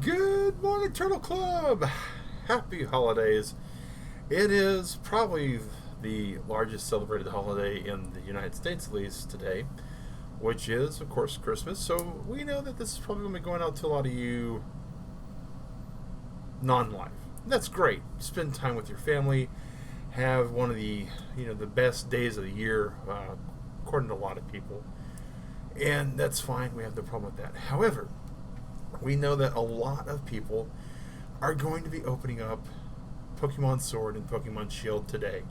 Good morning, Turtle Club! Happy holidays. It is probably the largest celebrated holiday in the United States, at least today, which is, of course, Christmas. So we know that this is probably going to be going out to a lot of you non-live. That's great. Spend time with your family. Have one of the best days of the year, according to a lot of people. And that's fine. We have no problem with that. However, we know that a lot of people are going to be opening up Pokemon Sword and Pokemon Shield today.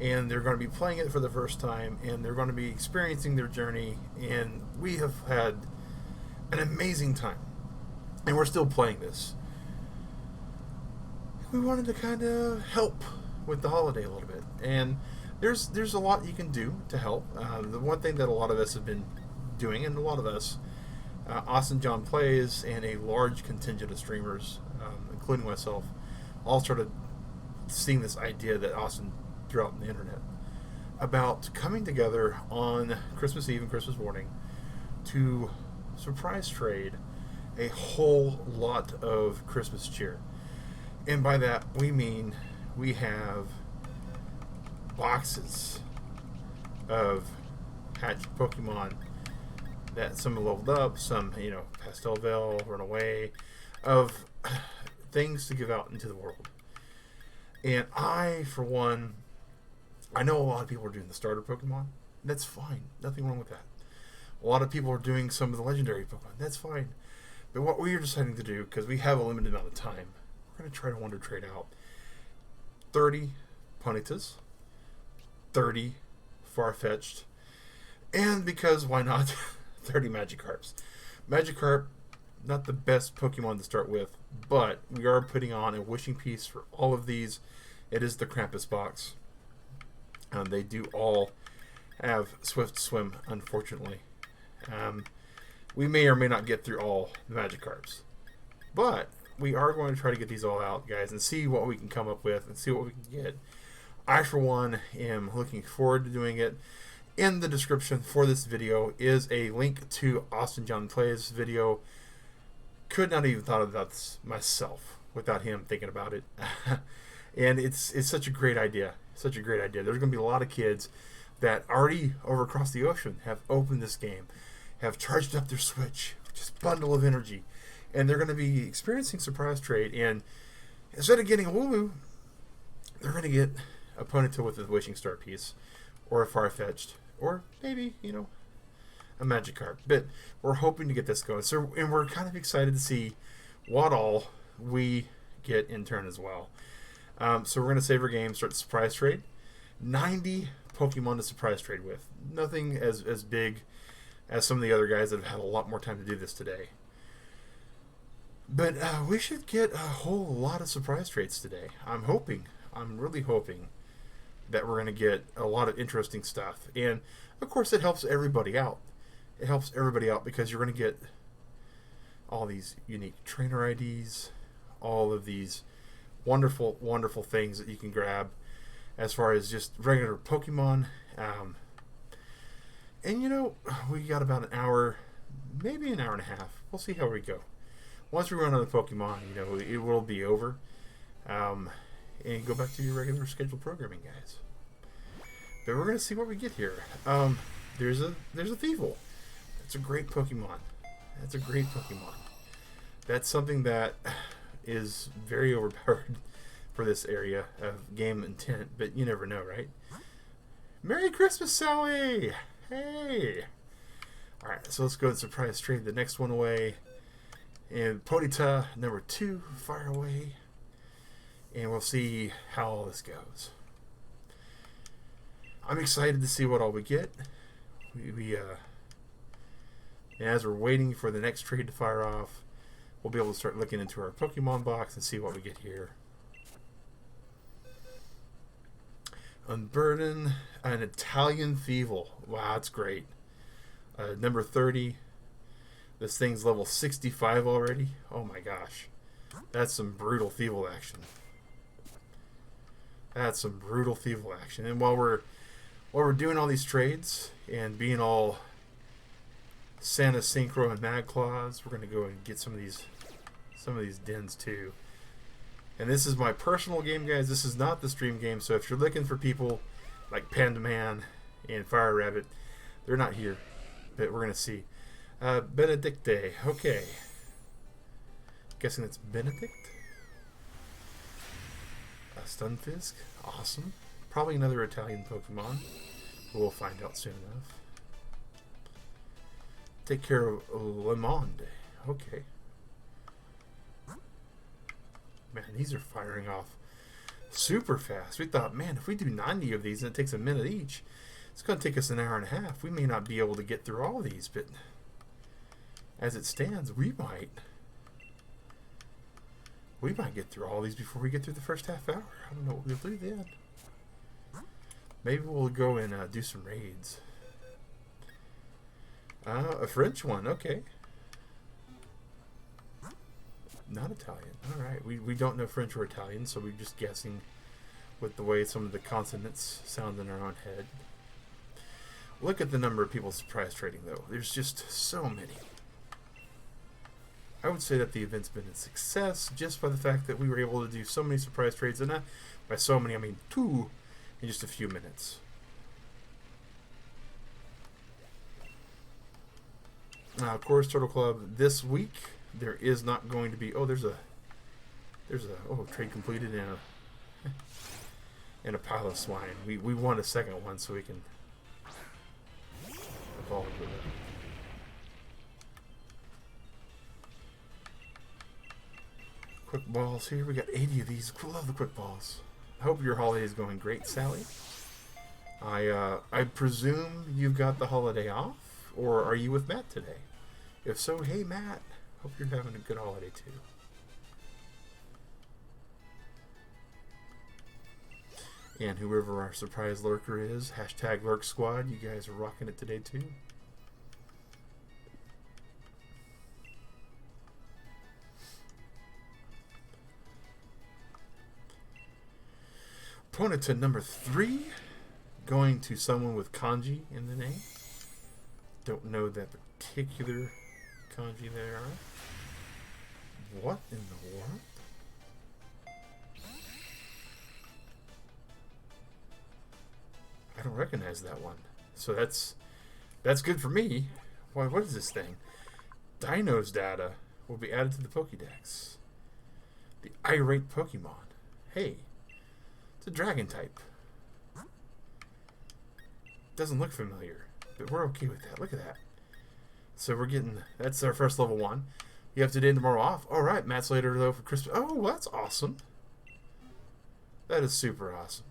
And they're going to be playing it for the first time, and they're going to be experiencing their journey. And we have had an amazing time. And we're still playing this. We wanted to kind of help with the holiday a little bit. And there's a lot you can do to help. The one thing that a lot of us have been doing, and a lot of us, Austin John Plays and a large contingent of streamers, including myself, all started seeing this idea that Austin threw out on the internet about coming together on Christmas Eve and Christmas morning to surprise trade a whole lot of Christmas cheer. And by that, we mean we have boxes of hatched Pokemon that some have leveled up, some, Pastel Veil, Runaway, of things to give out into the world. And I, for one, I know a lot of people are doing the starter Pokemon. That's fine. Nothing wrong with that. A lot of people are doing some of the legendary Pokemon. That's fine. But what we are deciding to do, because we have a limited amount of time, we're going to try to wonder trade out 30 Ponytas, 30 Farfetch'd, and because why not, 30 Magikarps. Magikarp, not the best Pokemon to start with, but we are putting on a wishing piece for all of these. It is the Krampus box. They do all have Swift Swim, unfortunately. We may or may not get through all the Magikarps. But we are going to try to get these all out, guys, and see what we can come up with and see what we can get. I, for one, am looking forward to doing it. In the description for this video is a link to Austin John Plays video. Could not even thought about this myself without him thinking about it. And it's such a great idea. Such a great idea. There's going to be a lot of kids that already over across the ocean have opened this game, have charged up their Switch, just bundle of energy, and they're going to be experiencing surprise trade. And instead of getting a Wooloo, they're going to get a Ponyta with a Wishing Star piece, or a Farfetch'd, or maybe, a Magikarp. But we're hoping to get this going. So, and we're kind of excited to see what all we get in turn as well. So we're going to save our game, start the surprise trade. 90 Pokemon to surprise trade with. Nothing as big as some of the other guys that have had a lot more time to do this today. But we should get a whole lot of surprise trades today. I'm really hoping that we're going to get a lot of interesting stuff. And, of course, it helps everybody out. It helps everybody out because you're going to get all these unique trainer IDs, all of these wonderful, wonderful things that you can grab as far as just regular Pokemon. And, we got about an hour, maybe an hour and a half. We'll see how we go. Once we run out of Pokemon, it will be over. And go back to your regular scheduled programming, guys. But we're going to see what we get here. There's a Thievul. That's a great Pokemon. That's something that is very overpowered for this area of game intent, but you never know, right? Merry Christmas, Sally! Hey! Alright, so let's go and surprise trade the next one away. And Ponyta, number 2, fire away. And we'll see how all this goes. I'm excited to see what all we get. And as we're waiting for the next trade to fire off, we'll be able to start looking into our Pokemon box and see what we get here. Unburden, an Italian Thievul. Wow, that's great. Number 30. This thing's level 65 already. Oh my gosh. That's some brutal Thievul action. And while we're doing all these trades and being all Santa Synchro and Mad Claws, we're going to go and get some of these some of these dens too. And this is my personal game, guys. This is not the stream game. So if you're looking for people like Panda Man and Fire Rabbit, they're not here. But we're going to see. Benedicte. Okay. Guessing it's Benedict. Stunfisk. Awesome. Probably another Italian Pokemon. We'll find out soon enough. Take care of Le Monde. Okay. Man, these are firing off super fast. We thought, man, if we do 90 of these and it takes a minute each, it's going to take us an hour and a half. We may not be able to get through all of these, but as it stands, we might. We might get through all these before we get through the first half hour. I don't know what we'll do then. Maybe we'll go and do some raids. A French one, okay. Not Italian. Alright, we don't know French or Italian, so we're just guessing with the way some of the consonants sound in our own head. Look at the number of people surprise trading, though. There's just so many. I would say that the event's been a success just by the fact that we were able to do so many surprise trades, and by so many I mean 2 in just a few minutes. Of course, Turtle Club this week there is not going to be. Oh, there's a trade completed and a pile of swine. We want a second one so we can evolve with it. Quick balls here. We got 80 of these. I love the quick balls. I hope your holiday is going great, Sally. I presume you've got the holiday off, or are you with Matt today? If so, hey Matt, hope you're having a good holiday too. And whoever our surprise lurker is, hashtag Lurk Squad, you guys are rocking it today too. Opponent to number 3, going to someone with kanji in the name. Don't know that particular kanji there. What in the world? I don't recognize that one. So that's good for me. Why? What is this thing? Dinos data will be added to the Pokédex. The irate Pokemon. Hey. It's a dragon type. Doesn't look familiar, but we're okay with that. Look at that. So we're getting, that's our first level 1. You have today and tomorrow off. Alright, Matt's later though for Christmas. Oh, that's awesome. That is super awesome.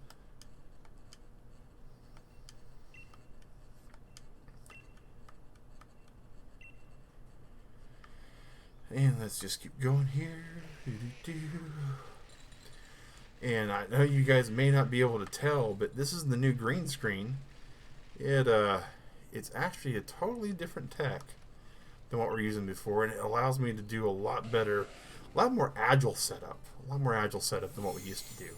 And let's just keep going here. And I know you guys may not be able to tell, but this is the new green screen. It's actually a totally different tech than what we're using before, and it allows me to do a lot better, a lot more agile setup than what we used to do.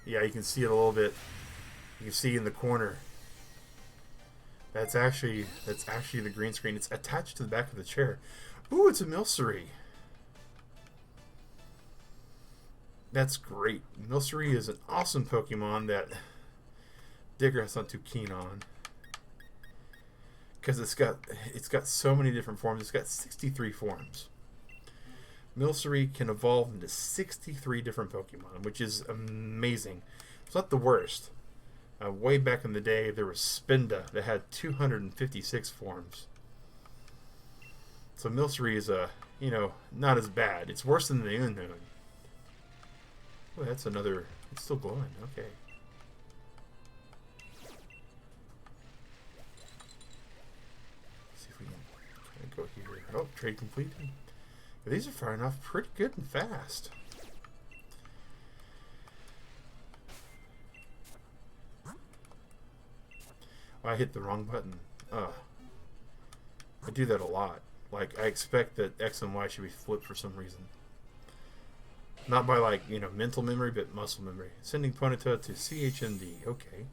Yeah, you can see it a little bit. You can see in the corner. That's actually the green screen. It's attached to the back of the chair. Ooh, it's a Milcery. That's great. Milcery is an awesome Pokemon that Digger's not too keen on, because it's got so many different forms. It's got 63 forms. Milcery can evolve into 63 different Pokemon, which is amazing. It's not the worst. Way back in the day, there was Spinda that had 256 forms. So Milcery is not as bad. It's worse than the Unknown. Oh, that's another. It's still glowing. Okay. Let's see if we can kind of go here. Oh, trade completed. Yeah, these are firing off pretty good and fast. I hit the wrong button. I do that a lot. Like, I expect that X and Y should be flipped for some reason. Not by, like, mental memory, but muscle memory. Sending Ponyta to CHMD. Okay.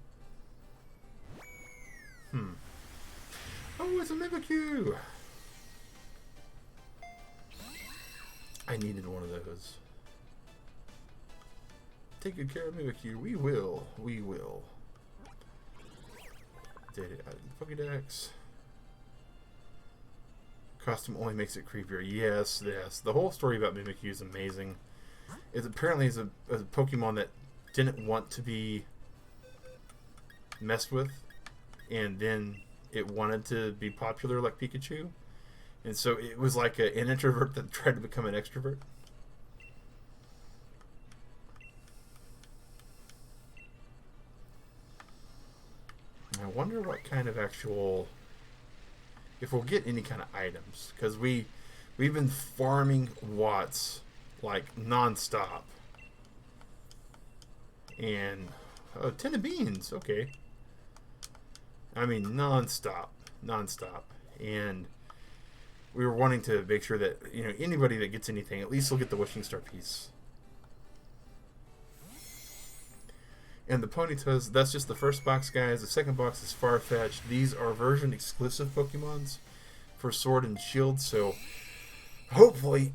Oh, it's a Mimikyu! I needed one of those. Take good care of Mimikyu. We will. We will. Did it. Pokédex. Costume only makes it creepier. Yes, yes. The whole story about Mimikyu is amazing. It apparently is a Pokemon that didn't want to be messed with, and then it wanted to be popular like Pikachu, and so it was like an introvert that tried to become an extrovert. I wonder what kind of actual, if we'll get any kind of items, because we've been farming Watts like non-stop. And oh, 10 of beans, okay. I mean non-stop. And we were wanting to make sure that, you know, anybody that gets anything, at least will get the wishing star piece. And the Ponytas, that's just the first box, guys. The second box is Farfetch'd. These are version exclusive Pokemons for Sword and Shield, so hopefully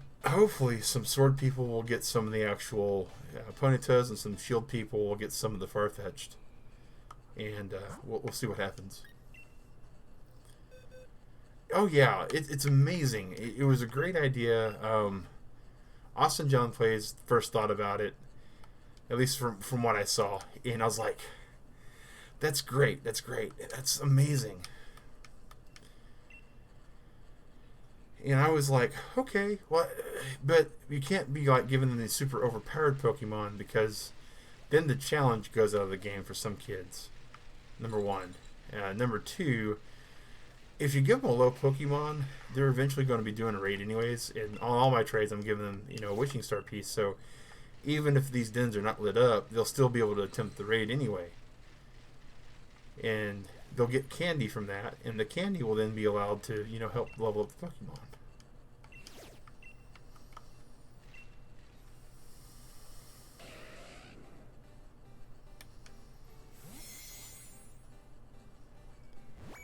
some Sword people will get some of the actual Ponytas, and some Shield people will get some of the Farfetch'd. And we'll see what happens. Oh yeah, it's amazing. It was a great idea. Austin John Plays first thought about it, at least from what I saw, and I was like, that's great, that's amazing. And I was like, okay, well, but you can't be like giving them these super overpowered Pokemon, because then the challenge goes out of the game for some kids. Number one. Number two, if you give them a low Pokemon, they're eventually going to be doing a raid anyways. And on all my trades, I'm giving them, you know, a wishing star piece. So even if these dens are not lit up, they'll still be able to attempt the raid anyway. And they'll get candy from that, and the candy will then be allowed to, you know, help level up the Pokemon.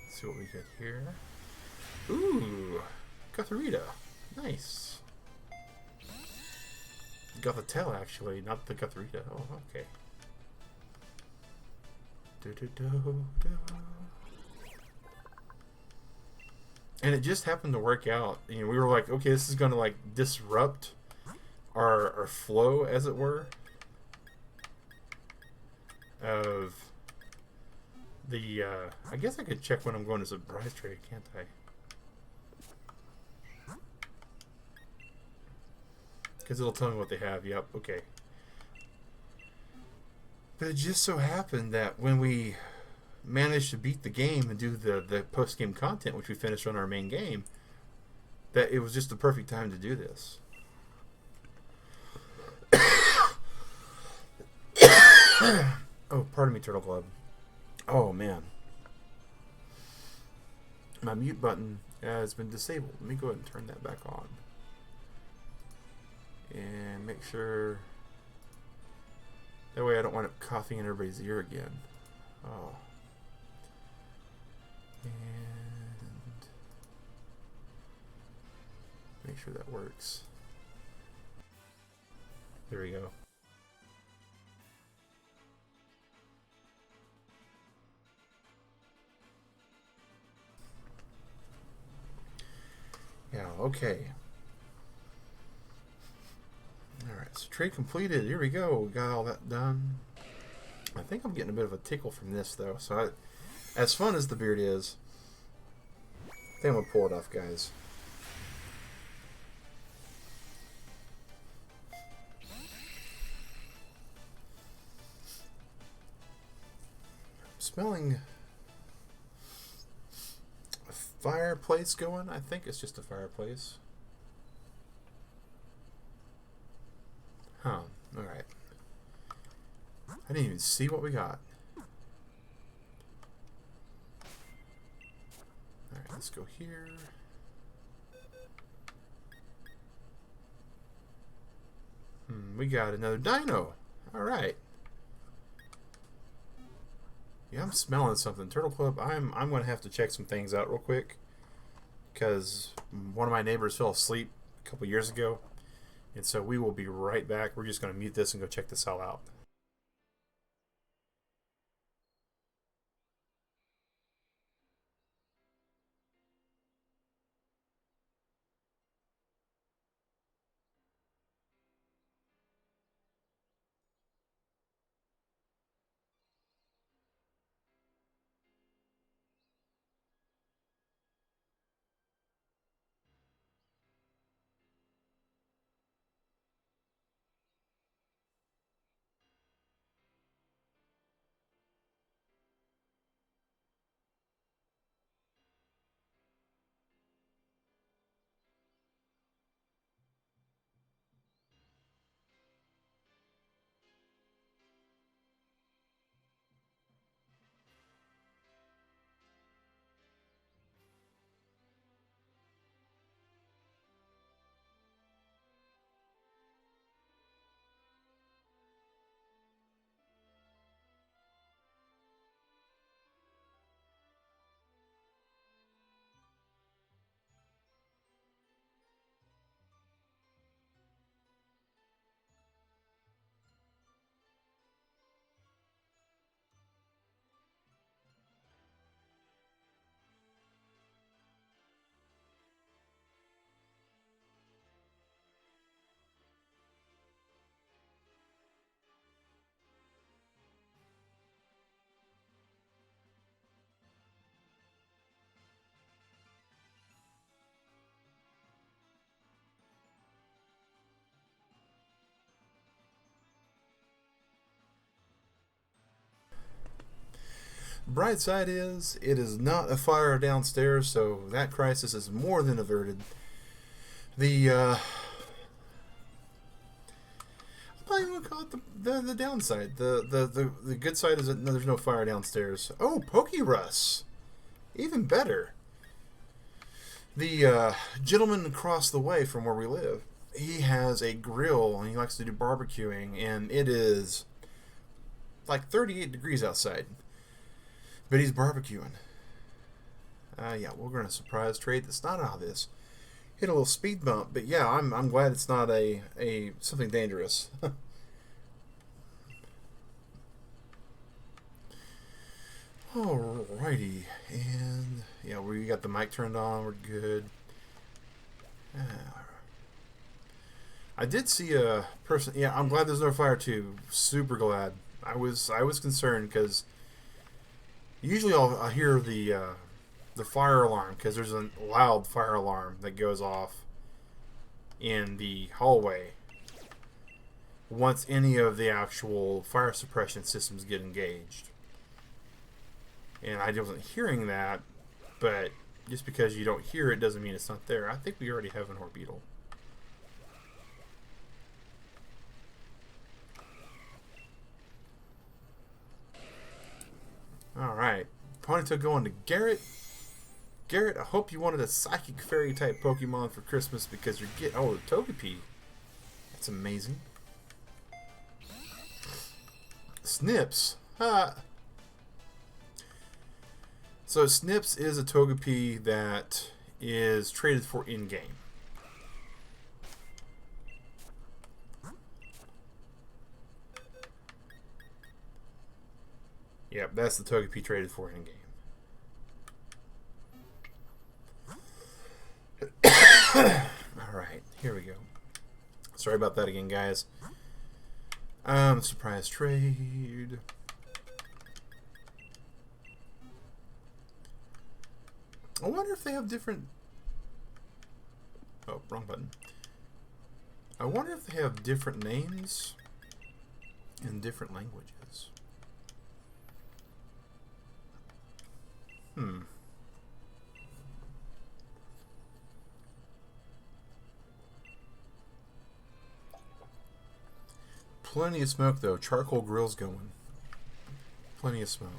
Let's see what we get here. Ooh, Gutharita. Nice. Gothitelle, actually, not the Gutharita. Oh, okay. And it just happened to work out. You know, we were like, okay, this is going to like disrupt our flow, as it were, of the. I guess I could check when I'm going to surprise trade, can't I? Because it'll tell me what they have. Yep. Okay. But it just so happened that when we managed to beat the game and do the post-game content, which we finished on our main game, that it was just the perfect time to do this. Oh, pardon me, Turtle Club. Oh, man. My mute button has been disabled. Let me go ahead and turn that back on. And make sure... That way I don't wind up coughing in everybody's ear again. Oh. And make sure that works. There we go. Yeah, okay. Alright, so trade completed. Here we go. We got all that done. I think I'm getting a bit of a tickle from this, though. So, as fun as the beard is, I think I'm going to pull it off, guys. I'm smelling a fireplace going. I think it's just a fireplace. Huh. Alright. I didn't even see what we got. Alright, let's go here. We got another dino. Alright. Yeah, I'm smelling something. Turtle Club, I'm going to have to check some things out real quick. Because one of my neighbors fell asleep a couple years ago. And so we will be right back. We're just going to mute this and go check this all out. Bright side is, it is not a fire downstairs, so that crisis is more than averted. The, I'm not even gonna call it the downside. The good side is that no, there's no fire downstairs. Oh, Pokey Russ! Even better. The gentleman across the way from where we live, he has a grill and he likes to do barbecuing, and it is like 38 degrees outside. But he's barbecuing. Yeah, we're going to surprise trade that's not out of this. Hit a little speed bump, but yeah, I'm glad it's not a something dangerous. Alrighty, and yeah, we got the mic turned on. We're good. I did see a person. Yeah, I'm glad there's no fire too. Super glad. I was concerned because usually I'll hear the fire alarm because there's a loud fire alarm that goes off in the hallway once any of the actual fire suppression systems get engaged. And I wasn't hearing that, but just because you don't hear it doesn't mean it's not there. I think we already have an orbital. Alright. Ponytail going to Garrett. Garrett, I hope you wanted a psychic fairy type Pokemon for Christmas because you're getting. Oh, the Togepi. That's amazing. Snips. So Snips is a Togepi that is traded for in-game. Yep, that's the Togepi traded for in-game. Alright, here we go. Sorry about that again, guys. Surprise trade. I wonder if they have different... Oh, wrong button. I wonder if they have different names in different languages. Plenty of smoke, though. Charcoal grill's going. Plenty of smoke.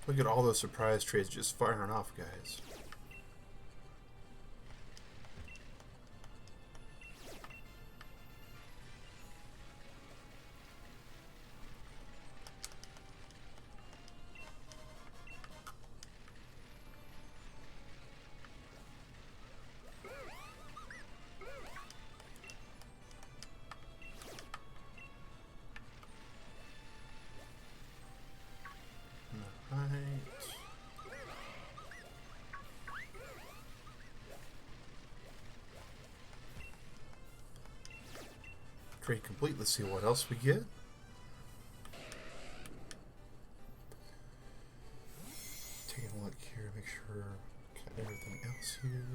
Look at all those surprise trades just firing off, guys. Trade complete. Let's see what else we get. Taking a look here, make sure got everything else here.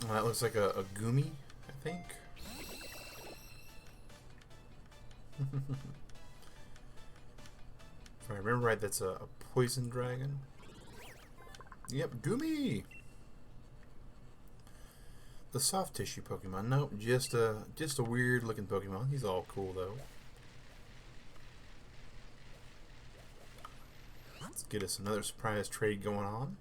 That looks like a Gumi, I think. If I remember right, that's a poison dragon. Yep, Gumi. The soft tissue Pokemon. Nope, just a weird looking Pokemon. He's all cool though. Let's get us another surprise trade going on.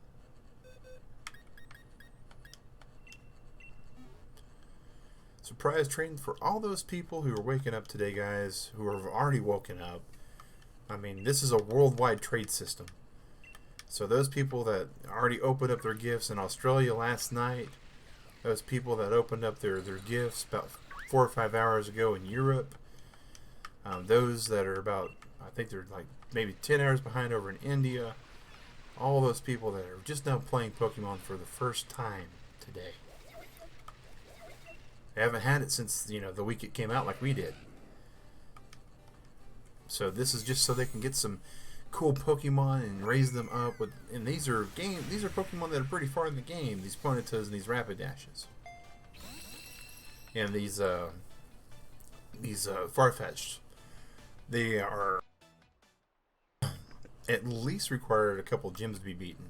Surprise trading for all those people who are waking up today, guys, who have already woken up. I mean, this is a worldwide trade system. So those people that already opened up their gifts in Australia last night, those people that opened up their gifts about 4 or 5 hours ago in Europe, those that are about, I think they're like maybe 10 hours behind over in India, all those people that are just now playing Pokemon for the first time today. They haven't had it since, you know, the week it came out like we did. So this is just so they can get some cool Pokemon and raise them up with, and these are Pokemon that are pretty far in the game, these Ponytas and these Rapidashes. And these Farfetch'd, they are at least required a couple gyms to be beaten.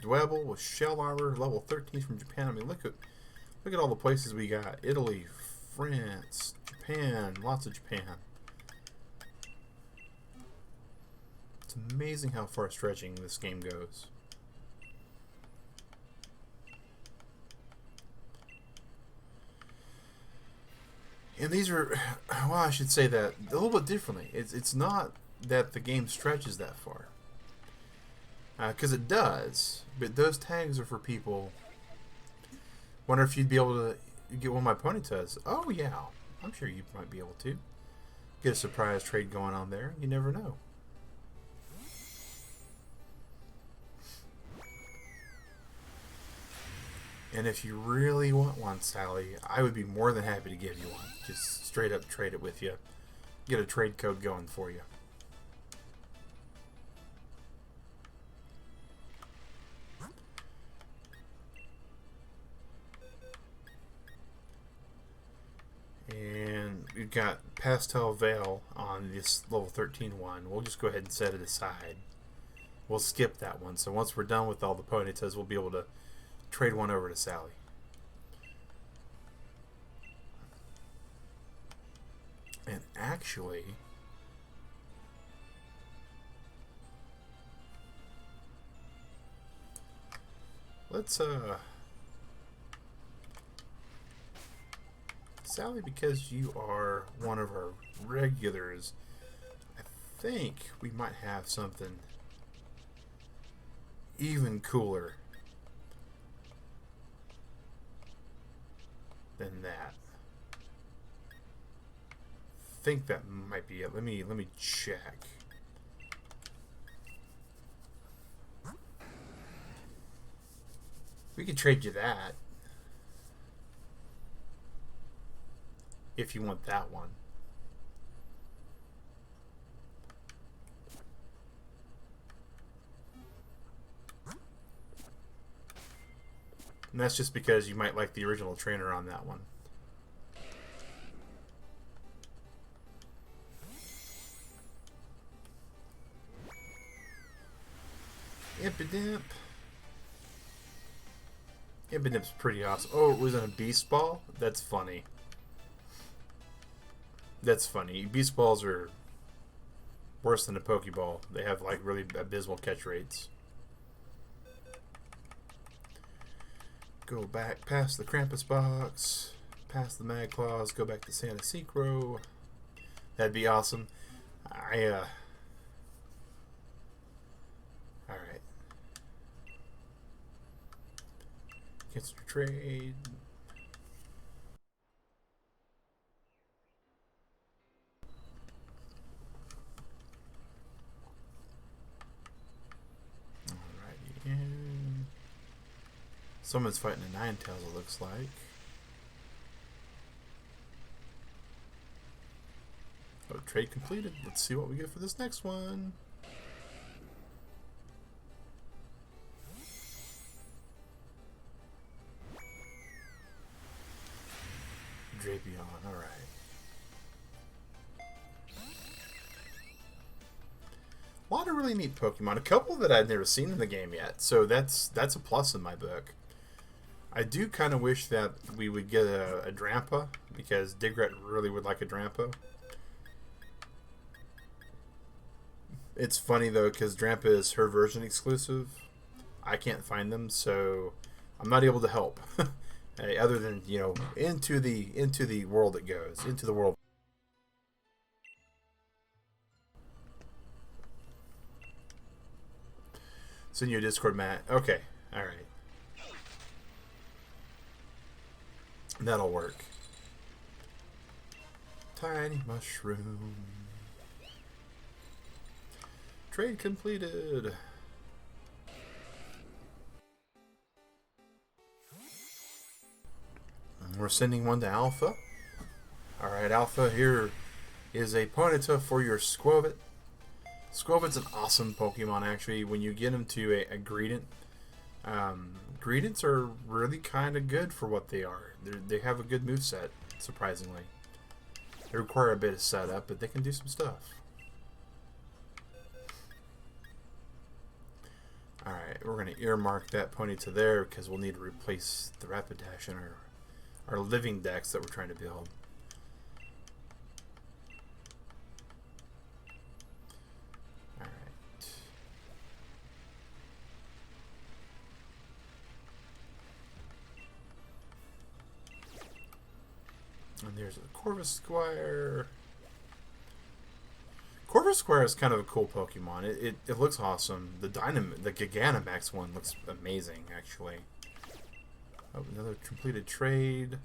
Dwebble with Shell Armor, level 13 from Japan. I mean, look at all the places we got. Italy, France, Japan, lots of Japan. It's amazing how far stretching this game goes. And these are, well, I should say that a little bit differently. It's not that the game stretches that far. Because it does, but those tags are for people. Wonder if you'd be able to get one of my Ponytas. Oh yeah, I'm sure you might be able to get a surprise trade going on there. You never know. And if you really want one, Sally, I would be more than happy to give you one. Just straight up trade it with you. Get a trade code going for you. And we've got Pastel Veil on this level 13 one. We'll just go ahead and set it aside. We'll skip that one. So once we're done with all the Ponytas, we'll be able to trade one over to Sally. And actually, let's Sally, because you are one of our regulars, I think we might have something even cooler than that. I think that might be it. Let me check. We could trade you that if you want that one. And that's just because you might like the original trainer on that one. Impidimp. Impidip's pretty awesome. Oh, it was in a beast ball? That's funny. That's funny. Beast balls are worse than a Pokeball. They have like really abysmal catch rates. Go back past the Krampus box, past the Mad Claws, go back to Santa Secro. That'd be awesome. Alright. Cancel your trade. Alrighty. And someone's fighting a Ninetales, it looks like. Oh, trade completed. Let's see what we get for this next one. Drapion, alright. A lot of really neat Pokemon. A couple that I'd never seen in the game yet. So that's a plus in my book. I do kind of wish that we would get a Drampa, because Digret really would like a Drampa. It's funny though, because Drampa is her version exclusive. I can't find them, so I'm not able to help. Other than, you know, into the world it goes, into the world. Send you a Discord, Matt. Okay, all right, that'll work. Tiny mushroom. Trade completed. We're sending one to Alpha. Alright, Alpha, here is a Ponyta for your Squovit. Squovit's an awesome Pokemon, actually, when you get him to a Greedent. Greedents are really kind of good for what they are. They have a good moveset, surprisingly. They require a bit of setup, but they can do some stuff. Alright, we're going to earmark that Ponyta there, because we'll need to replace the Rapidash in our living decks that we're trying to build. Alright. And there's a Corvus Squire. Corvus Squire is kind of a cool Pokemon. It looks awesome. The Gigantamax one looks amazing, actually. Oh, another completed trade.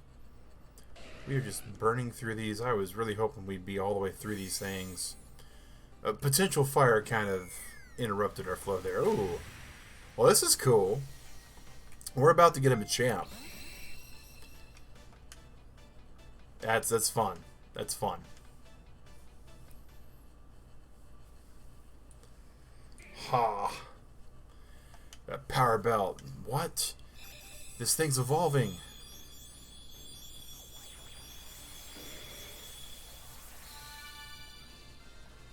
We are just burning through these. I was really hoping we'd be all the way through these things. A potential fire kind of interrupted our flow there. Ooh. Well, this is cool. We're about to get him a champ. That's fun. That's fun. Ha. That power belt. What? This thing's evolving.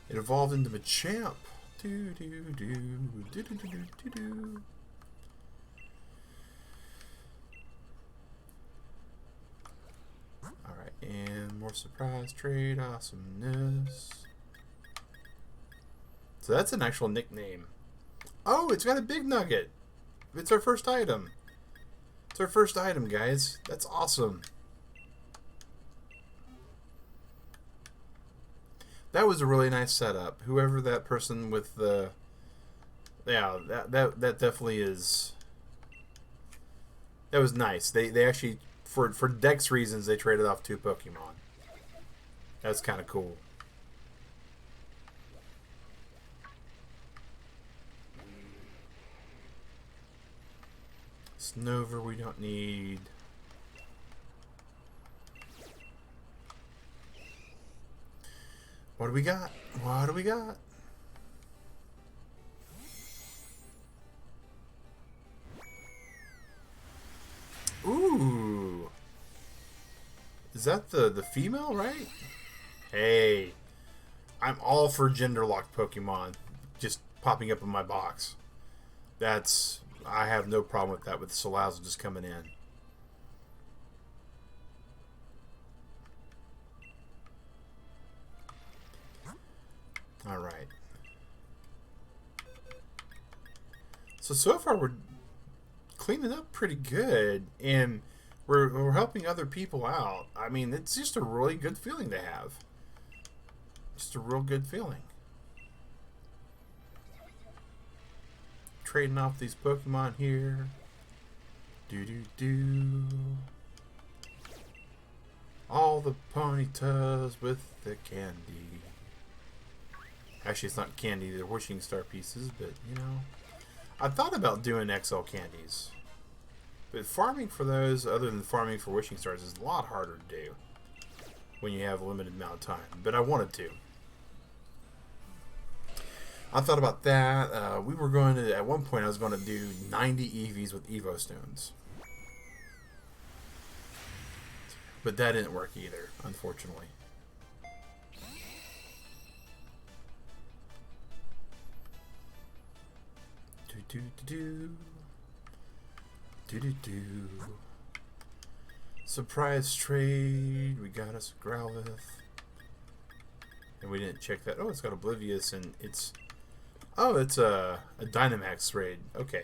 It evolved into Machamp. Alright, and more surprise trade. Awesomeness. So that's an actual nickname. Oh, it's got a big nugget. It's our first item. It's our first item, guys. That's awesome. That was a really nice setup. Whoever that person with the... Yeah, that definitely is... That was nice. They actually, for dex reasons, they traded off 2 Pokemon. That's kind of cool. Snover we don't need. What do we got? What do we got? Ooh. Is that the female, right? Hey. I'm all for gender-locked Pokemon just popping up in my box. That's... I have no problem with that, with Salazzle just coming in. Alright. So far we're cleaning up pretty good, and we're helping other people out. I mean, it's just a really good feeling to have. Just a real good feeling. Trading off these Pokemon here. Do. All the ponytas with the candy. Actually, it's not candy, they're wishing star pieces, but you know. I thought about doing XL candies. But farming for those, other than farming for wishing stars, is a lot harder to do when you have a limited amount of time. But I wanted to. I thought about that. We were going to, at one point, I was going to do 90 EVs with Evo Stones. But that didn't work either, unfortunately. Do. Surprise trade. We got us a Growlithe. And we didn't check that. Oh, it's got Oblivious, and it's... Oh, it's a Dynamax raid. Okay.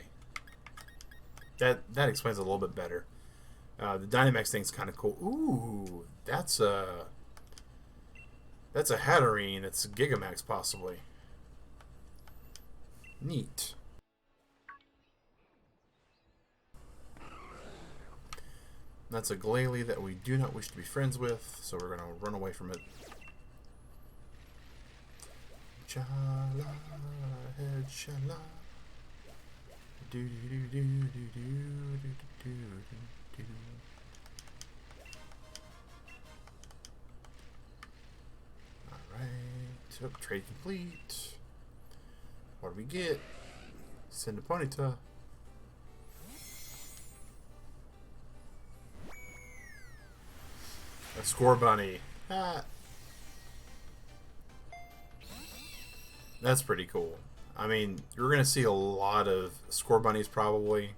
That explains it a little bit better. The Dynamax thing's kind of cool. Ooh, that's a Hatterene. It's a Gigamax, possibly. Neat. That's a Glalie that we do not wish to be friends with, so we're going to run away from it. Chala, head shala. Do. Alright, so trade complete. What do we get? Send a Ponyta. A Score Bunny. Ah. That's pretty cool. I mean, you're going to see a lot of Score Bunnies probably.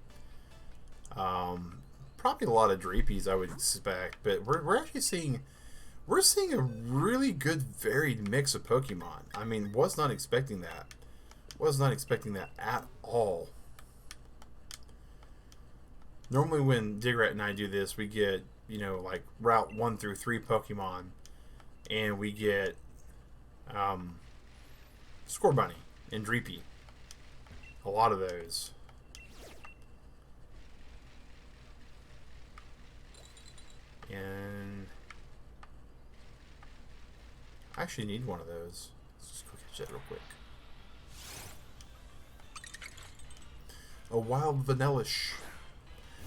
Probably a lot of Dreepies, I would expect. But we're actually seeing... We're seeing a really good varied mix of Pokemon. I mean, was not expecting that. Was not expecting that at all. Normally when Digrat and I do this, we get, you know, like Route 1 through 3 Pokemon. And we get Score Bunny and Dreepy. A lot of those. And I actually need one of those. Let's just go catch that real quick. A Wild Vanillish.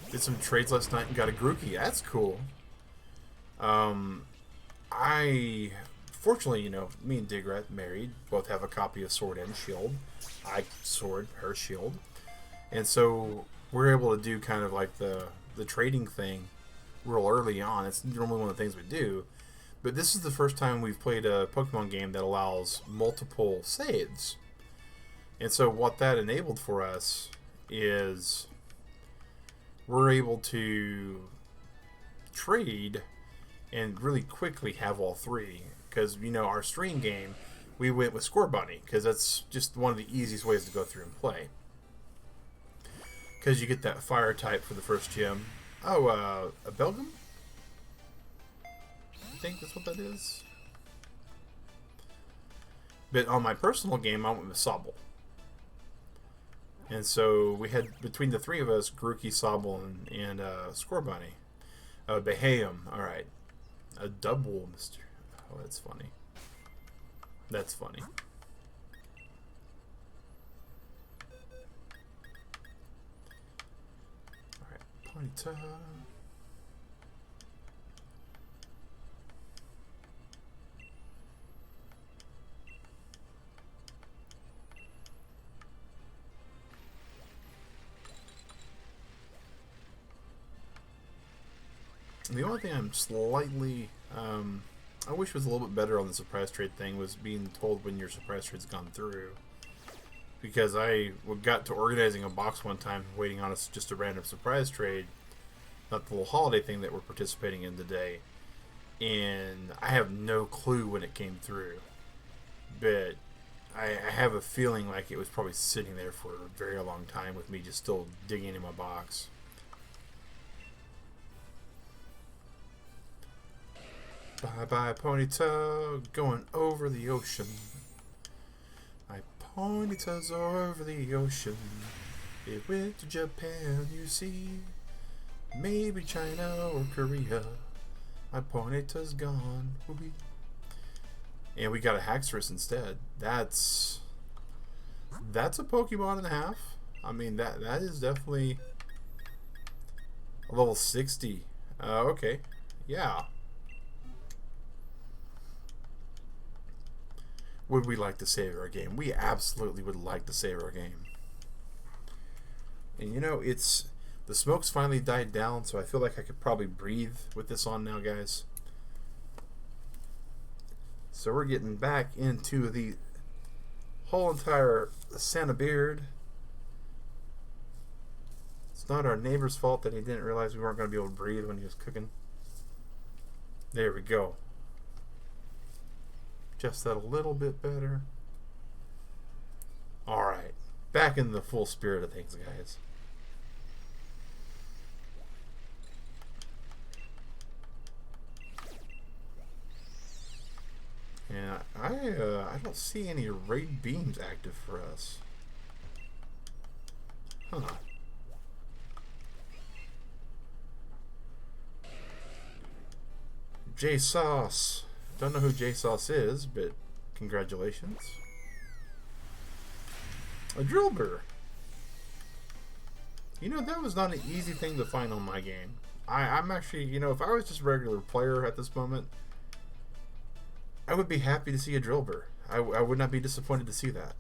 Did some trades last night and got a Grookey. That's cool. Fortunately, you know, me and Digrat married, both have a copy of Sword and Shield. I Sword, her Shield. And so we're able to do kind of like the trading thing real early on. It's normally one of the things we do. But this is the first time we've played a Pokemon game that allows multiple saves. And so what that enabled for us is we're able to trade and really quickly have all three. Because, you know, our stream game, we went with Score Bunny, because that's just one of the easiest ways to go through and play. Because you get that fire type for the first gym. Oh, a Belgium? I think that's what that is. But on my personal game, I went with Sobble. And so we had, between the three of us, Grookey, Sobble, and Score Bunny. Behaim, alright. A double, Mr. Oh, that's funny. That's funny. Alright, Ponyta. The only thing I'm slightly, I wish was a little bit better on the surprise trade thing was being told when your surprise trade's gone through. Because I got to organizing a box one time, waiting on us just a random surprise trade, not the little holiday thing that we're participating in today, and I have no clue when it came through. But I have a feeling like it was probably sitting there for a very long time with me just still digging in my box. Bye bye Ponyta, going over the ocean. My Ponyta's over the ocean. It went to Japan, you see. Maybe China or Korea. My Ponyta's gone. Woo-wee. And we got a Haxorus instead. That's a Pokemon and a half. I mean, that is definitely a level 60. Okay. Yeah. Would we like to save our game? We absolutely would like to save our game. And you know, the smoke's finally died down, so I feel like I could probably breathe with this on now, guys. So we're getting back into the whole entire Santa Beard. It's not our neighbor's fault that he didn't realize we weren't going to be able to breathe when he was cooking. There we go. Just that a little bit better. Alright. Back in the full spirit of things, guys. And I don't see any raid beams active for us. Huh. J-Sauce. Don't know who J-Sauce is, but congratulations. A Drillbur. You know, that was not an easy thing to find on my game. I'm actually, you know, if I was just a regular player at this moment, I would be happy to see a Drillbur. I would not be disappointed to see that.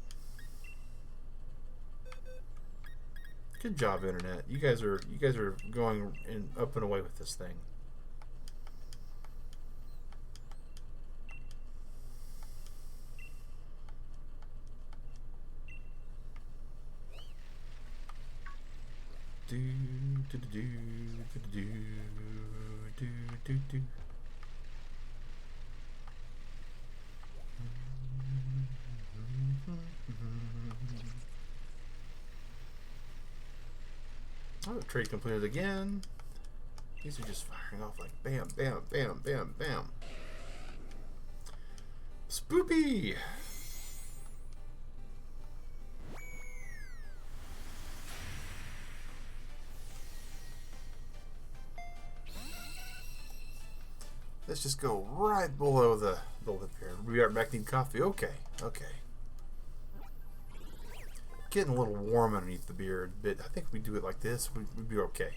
Good job, Internet. You guys are going up and away with this thing. Do do do do do do do do. Oh, trade completed again. These are just firing off like bam, bam, bam, bam, bam. Spoopy! Let's just go right below the lip here. We are back needing coffee. Okay, okay. Getting a little warm underneath the beard, but I think if we do it like this, we'd be okay.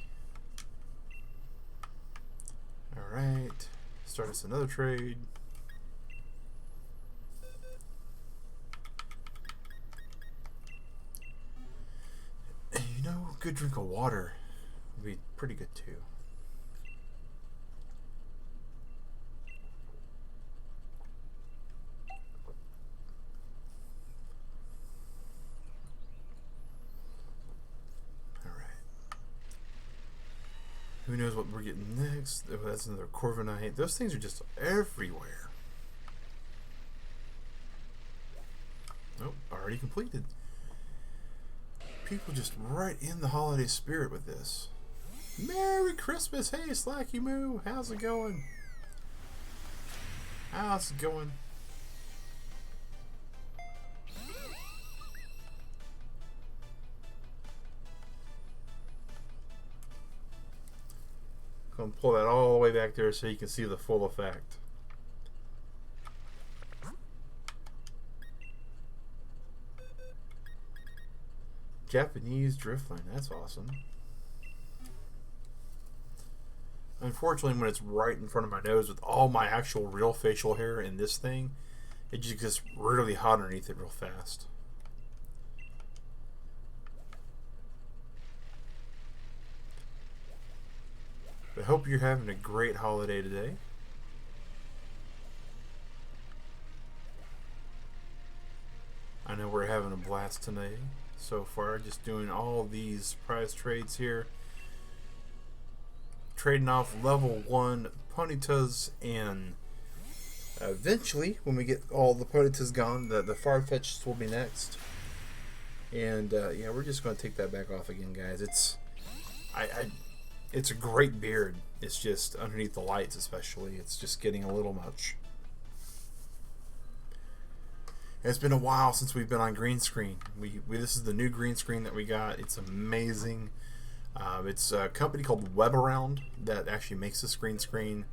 Alright. Start us another trade. And you know, a good drink of water would be pretty good too. Who knows what we're getting next? Oh, that's another Corviknight. Those things are just everywhere. Nope, already completed. People just right in the holiday spirit with this. Merry Christmas! Hey, Slacky Moo! How's it going? How's it going? Gonna pull that all the way back there so you can see the full effect. Japanese driftline, that's awesome. Unfortunately, when it's right in front of my nose with all my actual real facial hair in this thing, it just gets really hot underneath it real fast. I hope you're having a great holiday today. I know we're having a blast tonight so far, just doing all these prize trades here. Trading off level 1 Ponytas and Eventually, when we get all the Potatus gone, the Farfetch'd will be next. And yeah, we're just going to take that back off again, guys. It's a great beard. It's just underneath the lights, especially. It's just getting a little much. It's been a while since we've been on green screen. This is the new green screen that we got. It's amazing. It's a company called WebAround that actually makes this green screen.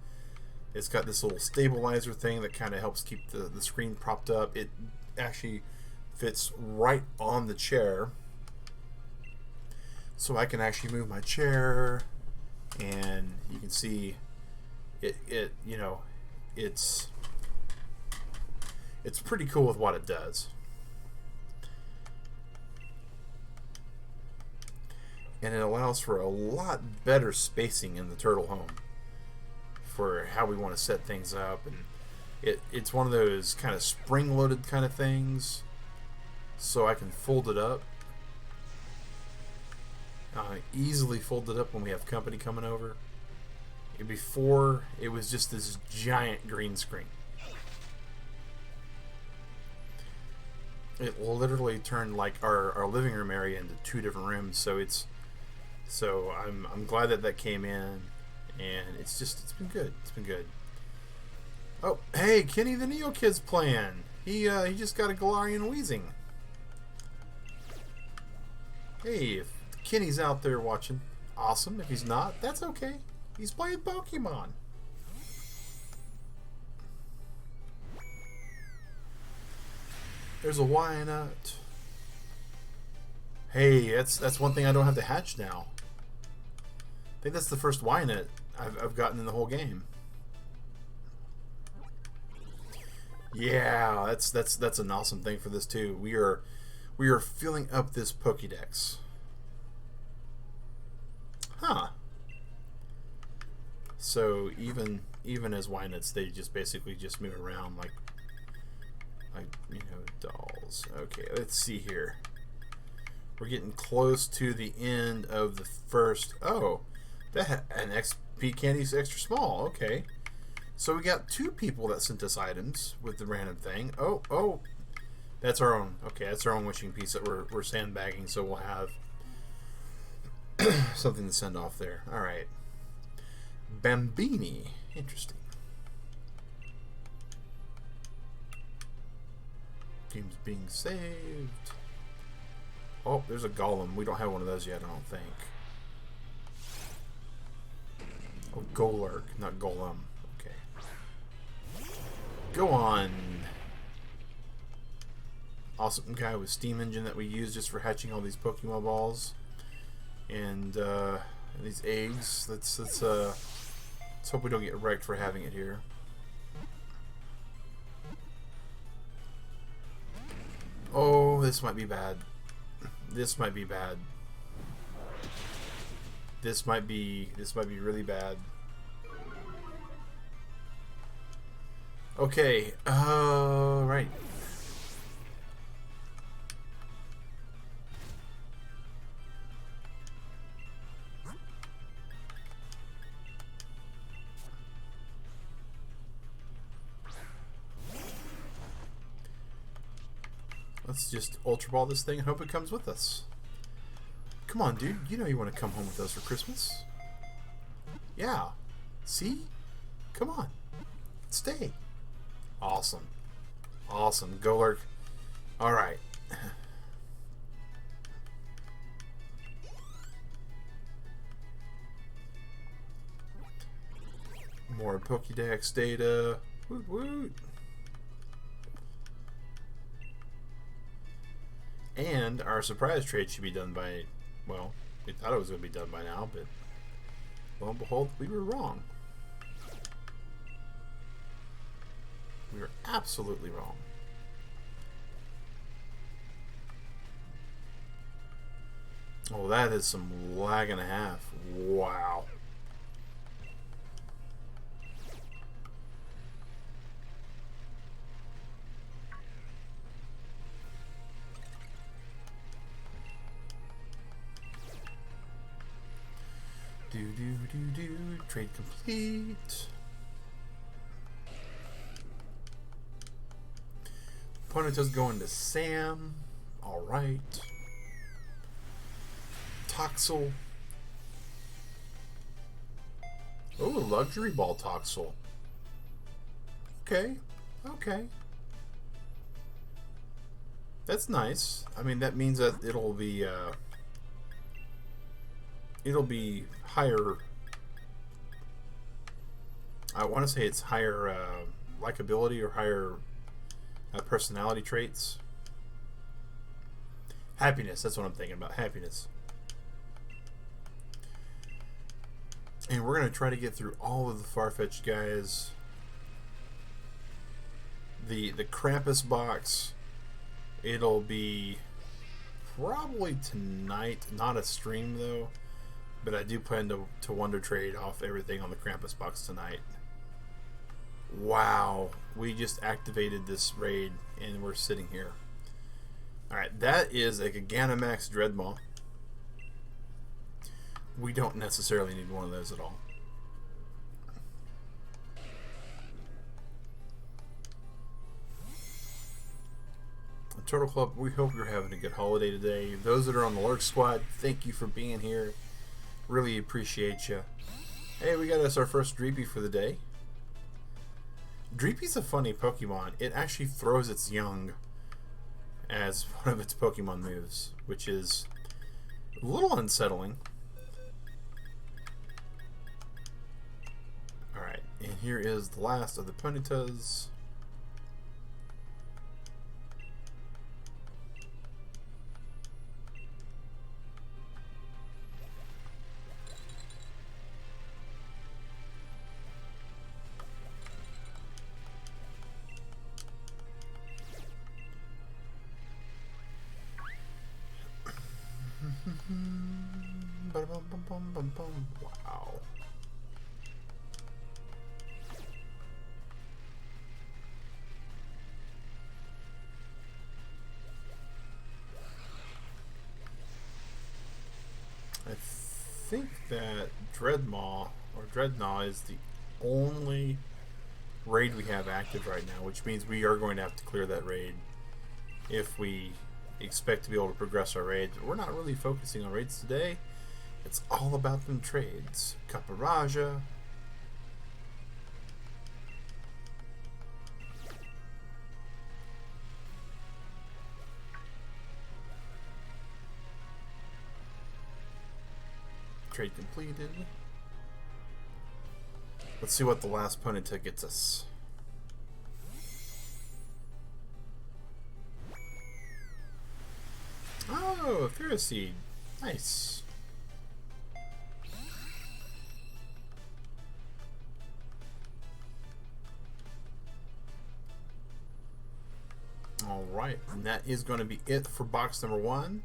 It's got this little stabilizer thing that kind of helps keep the screen propped up. It actually fits right on the chair, so I can actually move my chair, and you can see it you know, it's pretty cool with what it does. And it allows for a lot better spacing in the turtle home for how we want to set things up. And it's one of those kind of spring-loaded kind of things, so I can fold it up. Easily fold it up when we have company coming over. Before, it was just this giant green screen. It literally turned like our living room area into 2 different rooms. So I'm glad that came in, and it's been good. It's been good. Oh, hey, Kenny the Neo Kid's playing. He just got a Galarian Wheezing. Hey, if Kenny's out there watching, awesome. If he's not, that's okay. He's playing Pokemon. There's a Wyanut. Hey, that's one thing I don't have to hatch now. I think that's the first Wyanut I've gotten in the whole game. Yeah, that's an awesome thing for this too. We are filling up this Pokédex. Huh. So even as Wynuts, they just basically just move around like you know, dolls. Okay, let's see here. We're getting close to the end of the first. Oh, an XP candy's extra small. Okay, so we got 2 people that sent us items with the random thing. Oh, that's our own. Okay, that's our own wishing piece that we're sandbagging. So we'll have something to send off there. All right, Bambini. Interesting. Game's being saved. Oh, there's a golem. We don't have one of those yet, I don't think. Oh, Golurk, not golem. Okay. Go on. Awesome guy with steam engine that we use just for hatching all these Pokemon balls. And these eggs. Let's hope we don't get wrecked for having it here. Oh, this might be bad. This might be bad. This might be really bad. Okay. Right. Let's just Ultra Ball this thing and hope it comes with us. Come on, dude. You know you want to come home with us for Christmas. Yeah. See? Come on. Stay. Awesome. Awesome. Golurk. Alright. More Pokédex data. Woot woot. And our surprise trade should be done by, well, we thought it was going to be done by now, but lo and behold, we were wrong. We were absolutely wrong. Oh, that is some lag and a half. Wow. Trade complete. Ponytail's going to Sam. Alright. Toxel. Oh, luxury ball Toxel. Okay. Okay. That's nice. I mean, that means that it'll be higher. I want to say it's higher likability or higher personality traits. Happiness. That's what I'm thinking about. Happiness. And we're going to try to get through all of the Farfetch'd guys. The Krampus box, it'll be probably tonight. Not a stream, though. But I do plan to Wonder Trade off everything on the Krampus box tonight. Wow. We just activated this raid, and we're sitting here. Alright, that is a Gigantamax Dreadmaw. We don't necessarily need one of those at all. Turtle Club, we hope you're having a good holiday today. Those that are on the Lurk Squad, thank you for being here. Really appreciate you. Hey, we got us our first Dreepy for the day. Dreepy's a funny Pokemon. It actually throws its young as one of its Pokemon moves, which is a little unsettling. Alright, and here is the last of the Ponytas. Wow. I think that Dreadmaw or Dreadnought is the only raid we have active right now, which means we are going to have to clear that raid if we expect to be able to progress our raids. We're not really focusing on raids today. It's all about them trades. Caparaja. Trade completed. Let's see what the last Ponyta gets us. Oh, Thur seed. Nice. Alright, and that is going to be it for box number 1.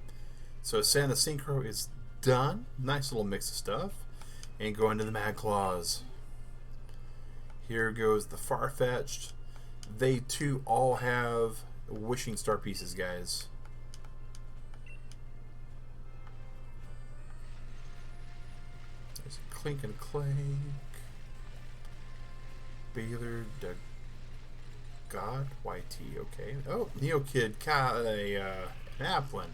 So Santa Synchro is done. Nice little mix of stuff. And go into the Mad Claws. Here goes the Farfetch'd. They too all have Wishing Star pieces, guys. There's a Clink and Clank. Baylor, God, YT, okay. Oh, Neokid caught an Applin.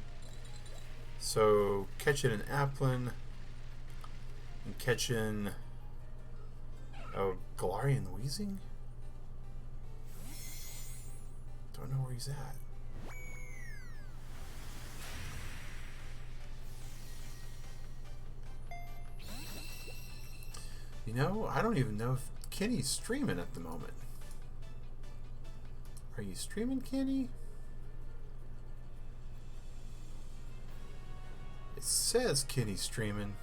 So, catching an Applin and catching a Galarian Wheezing? Don't know where he's at. You know, I don't even know if Kenny's streaming at the moment. Are you streaming, Kenny? It says Kenny's streaming.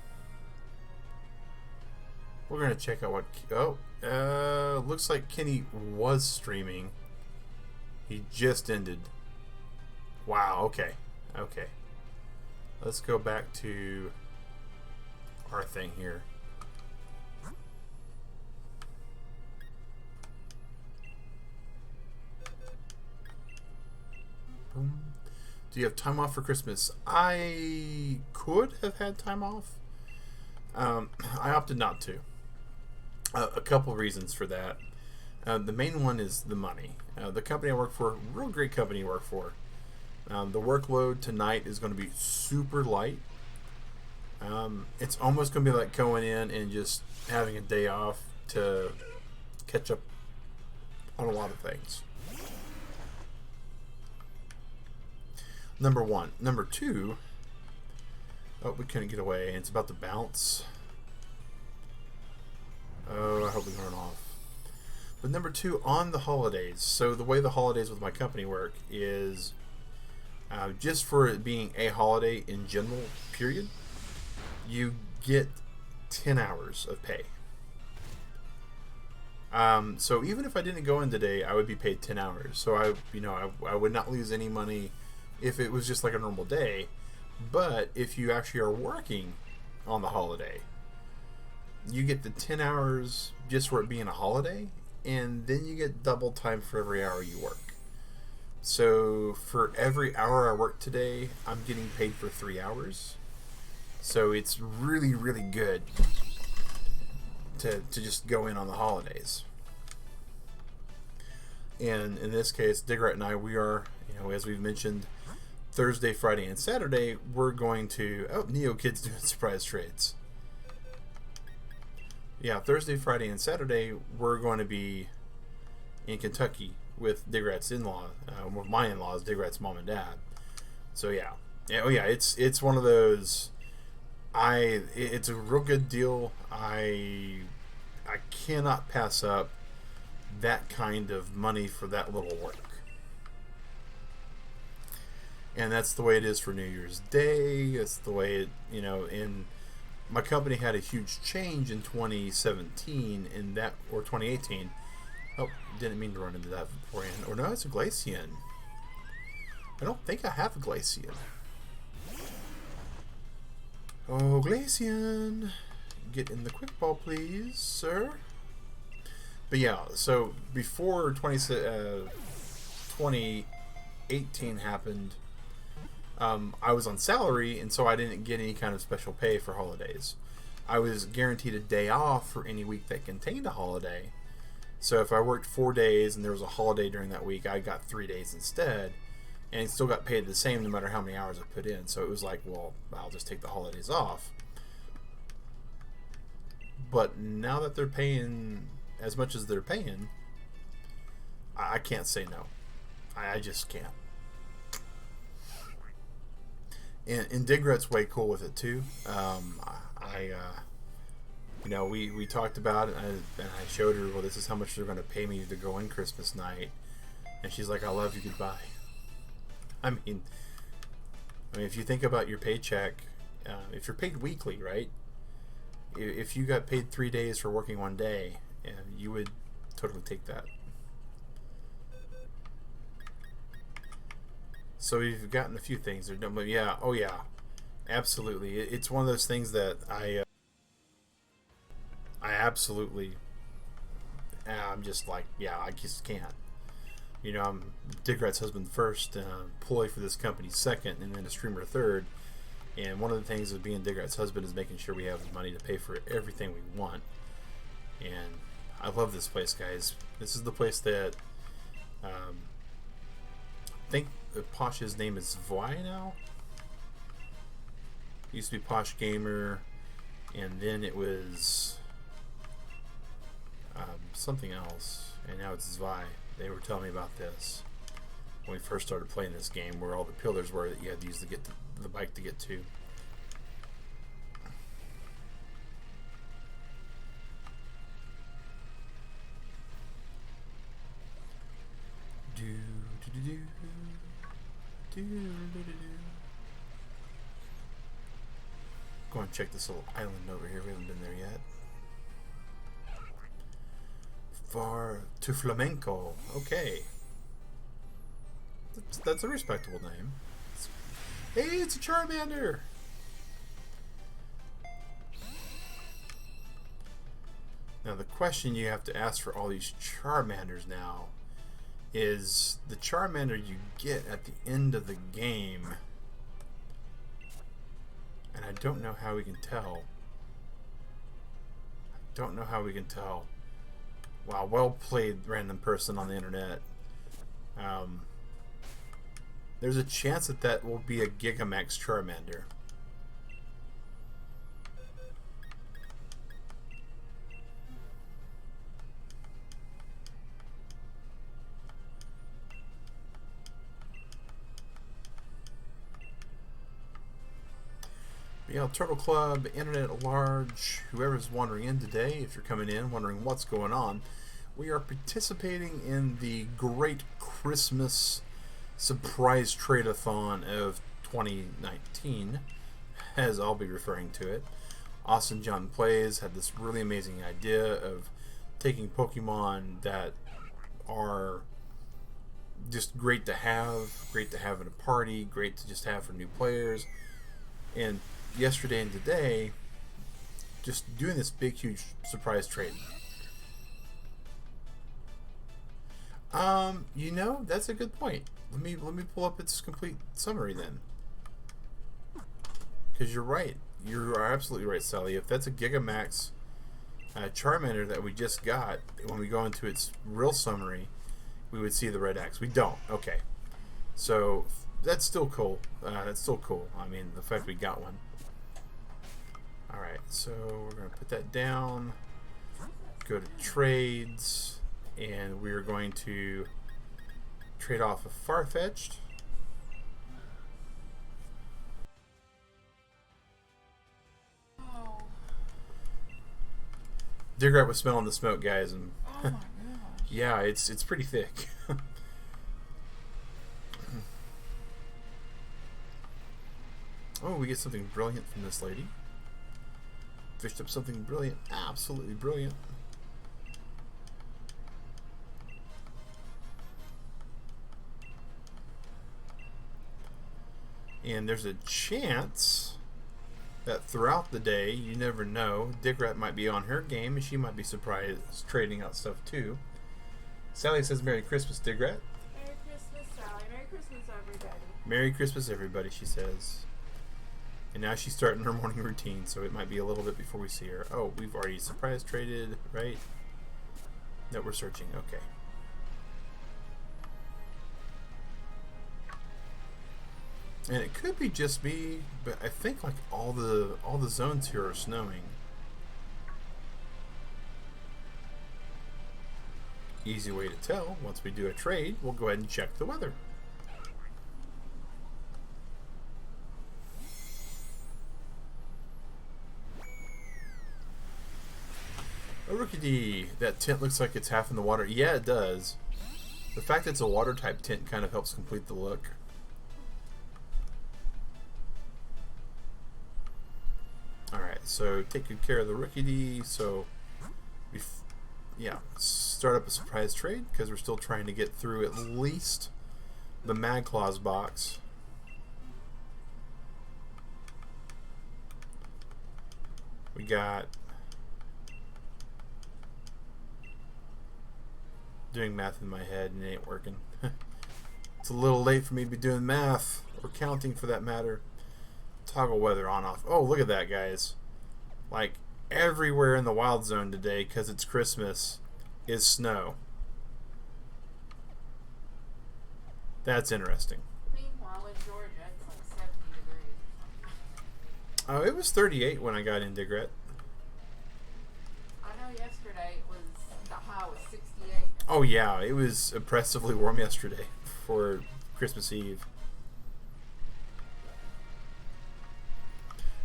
We're gonna check out what. Oh, looks like Kenny was streaming. He just ended. Wow. Okay. Okay. Let's go back to our thing here. Do you have time off for Christmas? I could have had time off. I opted not to. A couple reasons for that. The main one is the money. The company I work for, real great company to work for. The workload tonight is going to be super light. It's almost going to be like going in and just having a day off to catch up on a lot of things. Number one. Number two. Oh, we couldn't get away. It's about to bounce. Oh, I hope we turn off. But number two, on the holidays. So the way the holidays with my company work is just for it being a holiday in general, period, you get 10 hours of pay. So even if I didn't go in today, I would be paid 10 hours. So I would not lose any money if it was just like a normal day. But if you actually are working on the holiday, you get the 10 hours just for it being a holiday, and then you get double time for every hour you work. So for every hour I work today, I'm getting paid for 3 hours. So it's really, really good to just go in on the holidays. And in this case, Digrat and I, we are, as we've mentioned, Thursday, Friday, and Saturday, we're going to... Oh, Neo Kid's doing surprise trades. Yeah, Thursday, Friday, and Saturday, we're going to be in Kentucky with Digrat's in-law, with my in-laws, Digrat's mom and dad. So yeah, it's one of those. It's a real good deal. I cannot pass up that kind of money for that little work. And that's the way it is for New Year's Day. It's the way it, in my company had a huge change in 2017 or 2018. Oh, didn't mean to run into that beforehand. Or no, it's a Glacian. I don't think I have a Glacian. Oh, Glacian. Get in the quick ball, please, sir. But yeah, so before 2018 happened, I was on salary, and so I didn't get any kind of special pay for holidays. I was guaranteed a day off for any week that contained a holiday. So if I worked 4 days and there was a holiday during that week, I got 3 days instead, and still got paid the same no matter how many hours I put in. So it was like, well, I'll just take the holidays off. But now that they're paying as much as they're paying, I can't say no. I just can't. And Digrat's way cool with it too. We talked about it, and I showed her, well, this is how much they're going to pay me to go in Christmas night, and she's like, I love you, goodbye. I mean, if you think about your paycheck, if you're paid weekly, right? If you got paid 3 days for working 1 day, you would totally take that. So we've gotten a few things there, but yeah, oh yeah, absolutely. It's one of those things that I absolutely, I'm just like, yeah, I just can't. I'm Digrat's husband first, employee for this company second, and then a streamer third. And one of the things of being Digrat's husband is making sure we have the money to pay for everything we want. And I love this place, guys. This is the place that I think Posh's name is Voi now. It used to be Posh Gamer, and then it was something else, and now it's Zwei. They were telling me about this when we first started playing this game, where all the pillars were that you had to use to get the bike to get to. Go and check this little island over here. We haven't been there yet. Far to Flamenco. Okay. That's a respectable name. Hey, it's a Charmander! Now the question you have to ask for all these Charmanders now is the Charmander you get at the end of the game. And I don't know how we can tell. Wow, well played, random person on the internet. Um, there's a chance that that will be a Gigamax Charmander. Yeah, Turtle Club, Internet at large, whoever's wandering in today, if you're coming in wondering what's going on, we are participating in the Great Christmas Surprise Trade-a-thon of 2019, as I'll be referring to it. Austin John Plays had this really amazing idea of taking Pokemon that are just great to have in a party, great to just have for new players, and yesterday and today, just doing this big, huge surprise trade. You know, that's a good point. Let me pull up its complete summary then, because you're right. You are absolutely right, Sally. If that's a Gigamax Charmander that we just got, when we go into its real summary, we would see the red X. We don't. Okay, so that's still cool. That's still cool. I mean, the fact we got one. Alright, so we're going to put that down, go to trades, and we are going to trade off a Farfetch'd. Digrat was smelling the smoke, guys, and Oh my gosh. yeah, it's pretty thick. Oh, we get something brilliant from this lady. Fished up something brilliant, absolutely brilliant. And there's a chance that throughout the day, you never know, Digrat might be on her game and she might be surprised trading out stuff too. Sally says Merry Christmas, Digrat. Merry Christmas, Sally. Merry Christmas, everybody. Merry Christmas, everybody, she says. And now she's starting her morning routine, so it might be a little bit before we see her. Oh, we've already surprise traded, right? No, we're searching. Okay. And it could be just me, but I think like all the zones here are snowing. Easy way to tell. Once we do a trade, we'll go ahead and check the weather. Oh, Rookie, that tint looks like it's half in the water. Yeah, it does. The fact that it's a water type tint kind of helps complete the look. Alright, so take good care of the Rookie. So, yeah, start up a surprise trade because we're still trying to get through at least the Mad Claws box. We got... doing math in my head and it ain't working. It's a little late for me to be doing math or counting for that matter. Toggle weather on off. Oh, look at that, guys. Like everywhere in the wild zone today, because it's Christmas, is snow. That's interesting. Meanwhile, in Georgia, it's like 70 degrees. Oh, it was 38 when I got in Digret. I know yesterday it was, the high was 68. Oh yeah, it was oppressively warm yesterday for Christmas Eve.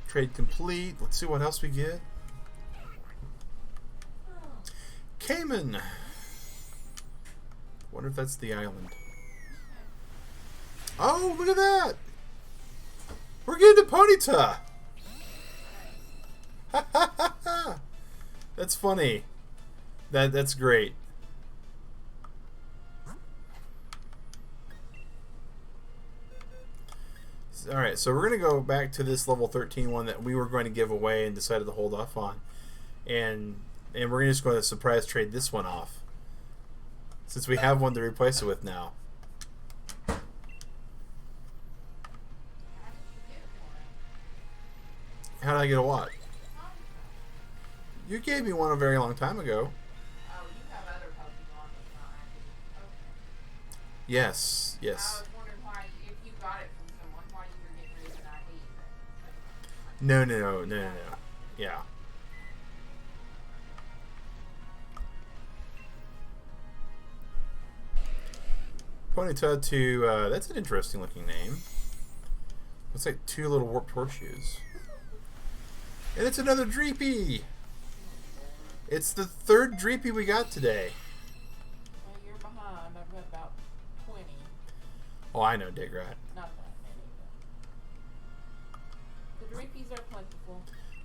Trade complete. Let's see what else we get. Cayman. Wonder if that's the island. Oh, look at that! We're getting to Ponyta! Ha ha ha ha! That's funny. That's great. Alright, so we're going to go back to this level 13 one that we were going to give away and decided to hold off on. And we're just going to surprise trade this one off, since we have one to replace it with now. How did I get a what? You gave me one a very long time ago. Oh, you have Yes, I yes. was wondering why, if you got it from someone, why you were getting rid of an ID. No, no, no, no, no, no. Yeah. Ponyta to, that's an interesting looking name. Looks like two little warped horseshoes. And it's another Dreepy! It's the third Dreepy we got today. Well, you're behind. I've got about 20. Oh, I know, Dig Rat. Not that many. The Dreepies are plentiful.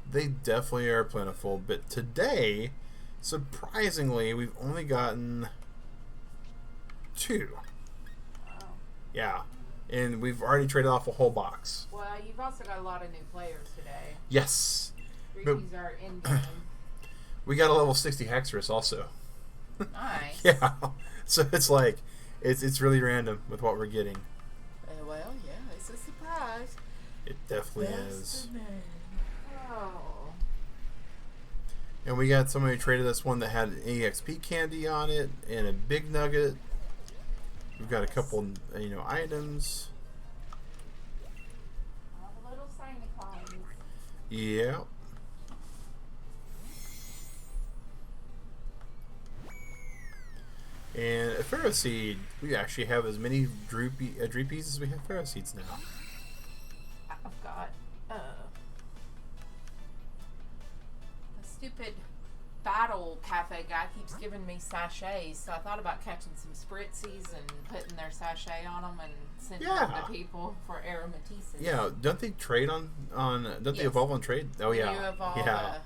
They definitely are plentiful, but today, surprisingly, we've only gotten 2. Wow. Yeah. And we've already traded off a whole box. Well, you've also got a lot of new players today. Yes. But Dreepies are in game. we got a level 60 Hexerus also. Nice. Yeah. So it's like, it's really random with what we're getting. Well, yeah, it's a surprise. It definitely That's is. the name. Oh. And we got somebody who traded us one that had an EXP candy on it and a big nugget. We've got a couple, items. All the little shenanigans. Yeah. And a Pharaoh Seed. We actually have as many Dreepies as we have Pharaoh Seeds now. I've got a stupid battle cafe guy keeps giving me sachets, so I thought about catching some spritzies and putting their sachet on them and sending them to people for aromatises. Yeah, don't they trade on don't they evolve on trade? Oh When yeah. you evolve Yeah.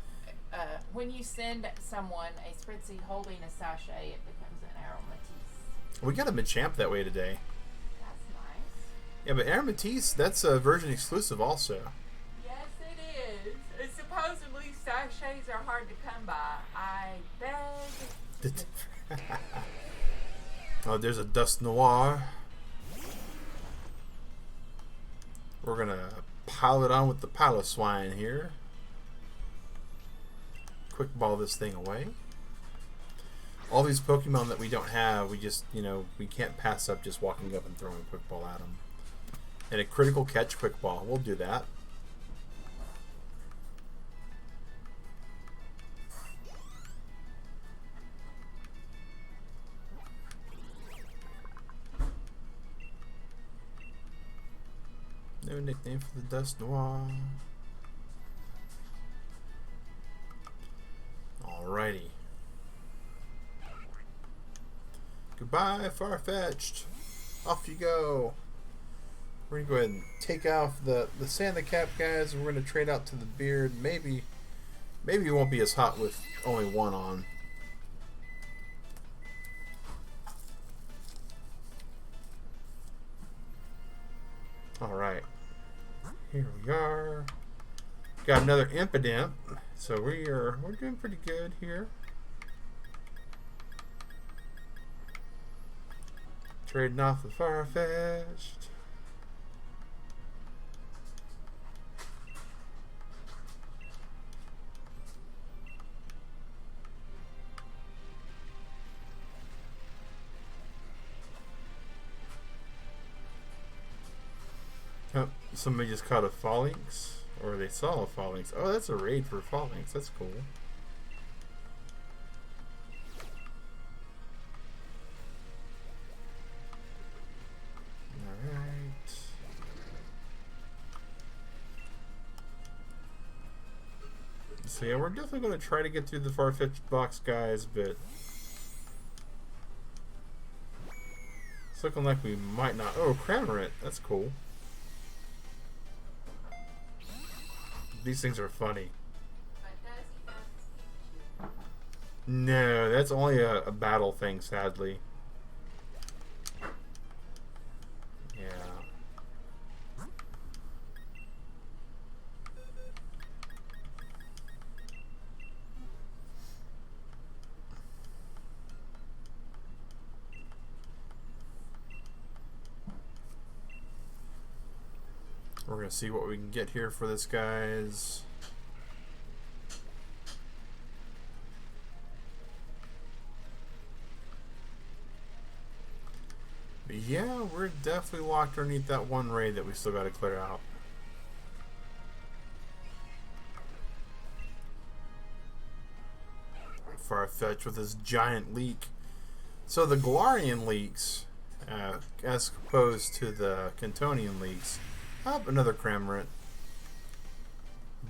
when you send someone a spritzy holding a sachet, it becomes an aromatisse. We got a Machamp that way today. That's nice. Yeah, but Aromatisse, that's a version exclusive also. Yes, it is. And supposedly sachets are hard to come by. I beg. Oh, there's a Dust Noir. We're gonna pile it on with the Piloswine here. Quick ball this thing away. All these Pokemon that we don't have, we just, we can't pass up just walking up and throwing a quick ball at them. And a critical catch quick ball. We'll do that. No nickname for the Dust Noir. Alrighty. Goodbye, Farfetch'd. Off you go. We're gonna go ahead and take off the Santa Cap guys, and we're gonna trade out to the beard. Maybe it won't be as hot with only one on. Alright. Here we are. Got another Impidimp. So we're doing pretty good here. Trading off the Farfetch'd. Oh, somebody just caught a Phalanx. Or they saw a Phalanx. Oh, that's a raid for Phalanx. That's cool. Alright. So yeah, we're definitely going to try to get through the Farfetch'd box, guys, but it's looking like we might not. Oh, Cramorant. That's cool. These things are funny. No, that's only a battle thing, sadly. Yeah. We're going to see what we can get here for this, guys. But Yeah, we're definitely locked underneath that one raid that we still got to clear out. Farfetch with his giant leak. So the Galarian leaks, as opposed to the Cantonian leaks, another Cramorant.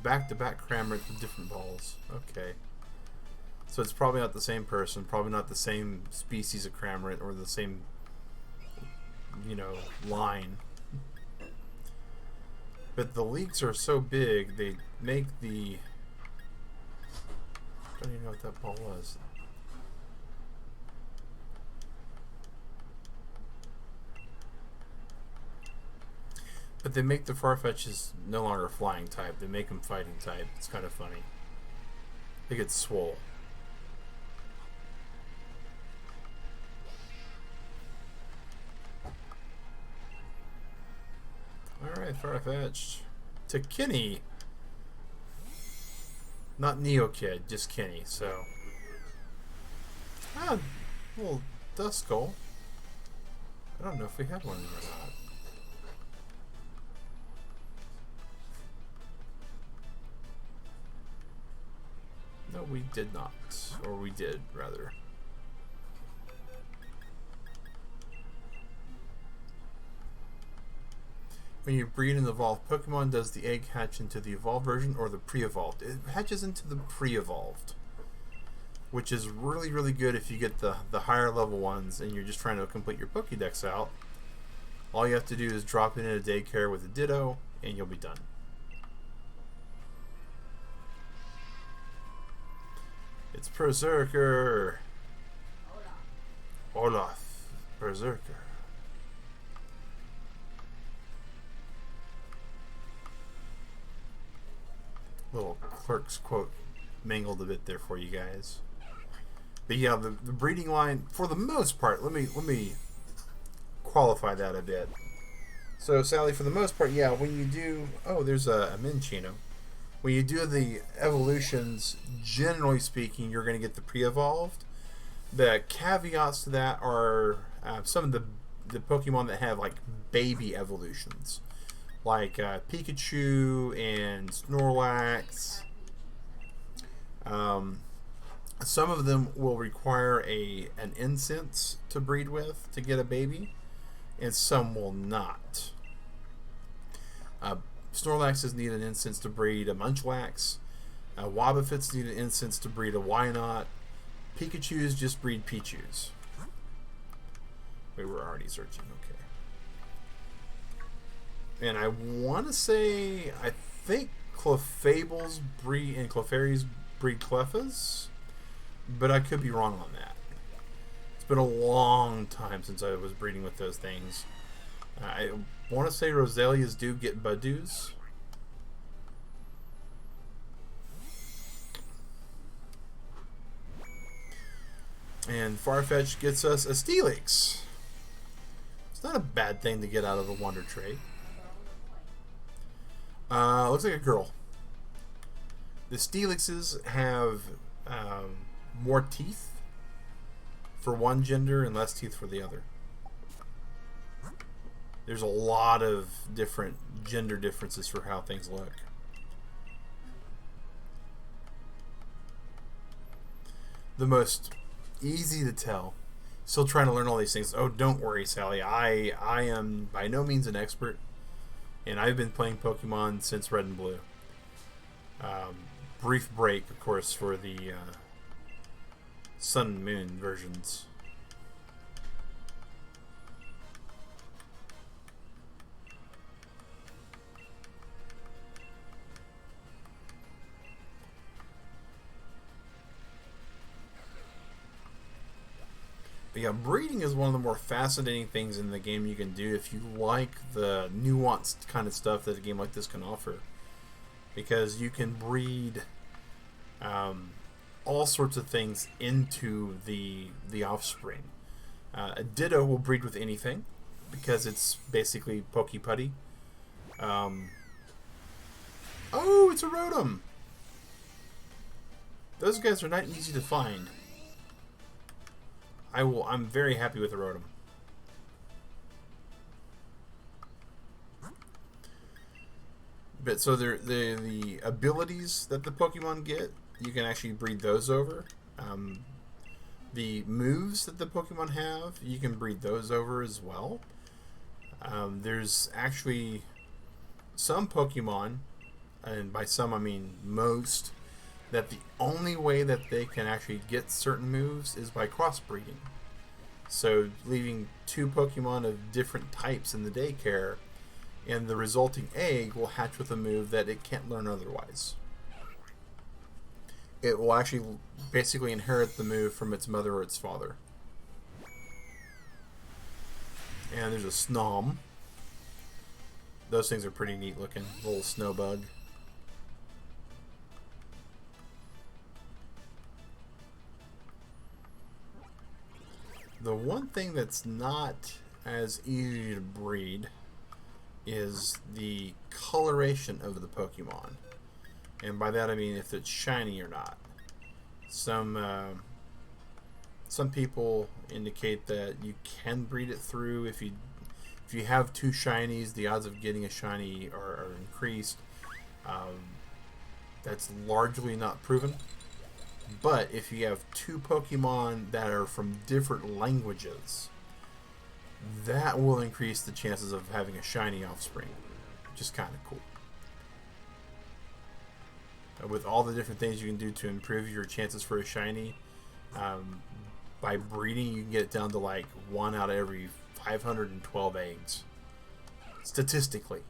Back-to-back Cramorant with different balls. Okay. So it's probably not the same person, probably not the same species of Cramorant or the same, you know, line. But the leaks are so big, they make the... I don't even know what that ball was. But they make the Farfetches no longer flying type. They make them fighting type. It's kind of funny. They get swole. Alright, Farfetch. To Kenny. Not Neo Kid, just Kenny, so. Little Duskull. I don't know if we had one or not. No, we did not. Or we did, rather. When you breed an evolved Pokemon, does the egg hatch into the evolved version or the pre-evolved? It hatches into the pre-evolved, which is really, really good if you get the higher level ones and you're just trying to complete your Pokédex out. All you have to do is drop it in a daycare with a Ditto, and you'll be done. It's Berserker. Olaf. Berserker. Little clerk's quote mangled a bit there for you guys. But yeah, the breeding line, for the most part, let me qualify that a bit. So Sally, for the most part, yeah, when you do, there's a Minchino. When you do the evolutions, generally speaking, you're going to get the pre-evolved. The caveats to that are some of the Pokemon that have like baby evolutions, like Pikachu and Snorlax. Some of them will require an incense to breed with to get a baby, and some will not. Snorlaxes need an incense to breed a Munchlax. Wobbuffets need an incense to breed a Wynaut. Pikachus just breed Pichus. We were already searching, okay. And I want to say, I think Clefable's breed and Clefairy's breed Clefas, but I could be wrong on that. It's been a long time since I was breeding with those things. I want to say Rosalias do get Budews. And Farfetch gets us a Steelix. It's not a bad thing to get out of a Wonder Trait. Looks like a girl. The Steelixes have more teeth for one gender and less teeth for the other. There's a lot of different gender differences for how things look. The most easy to tell. Still trying to learn all these things. Oh, don't worry, Sally. I am by no means an expert, and I've been playing Pokemon since Red and Blue. Brief break, of course, for the Sun and Moon versions. But yeah, breeding is one of the more fascinating things in the game you can do if you like the nuanced kind of stuff that a game like this can offer. Because you can breed all sorts of things into the offspring. A Ditto will breed with anything because it's basically Poke Putty. Oh, it's a Rotom! Those guys are not easy to find. I'm very happy with the Rotom. But so the abilities that the Pokemon get, you can actually breed those over. The moves that the Pokemon have, you can breed those over as well. There's actually some Pokemon, and by some I mean most, that the only way that they can actually get certain moves is by crossbreeding. So leaving two Pokemon of different types in the daycare, and the resulting egg will hatch with a move that it can't learn otherwise. It will actually basically inherit the move from its mother or its father. And there's a Snom. Those things are pretty neat looking. Little snow bug. The one thing that's not as easy to breed is the coloration of the Pokemon. And by that I mean if it's shiny or not. Some people indicate that you can breed it through if you have two shinies, the odds of getting a shiny are increased. That's largely not proven. But if you have two Pokemon that are from different languages, that will increase the chances of having a shiny offspring, which is kind of cool. With all the different things you can do to improve your chances for a shiny, by breeding you can get it down to like 1 out of every 512 eggs, statistically,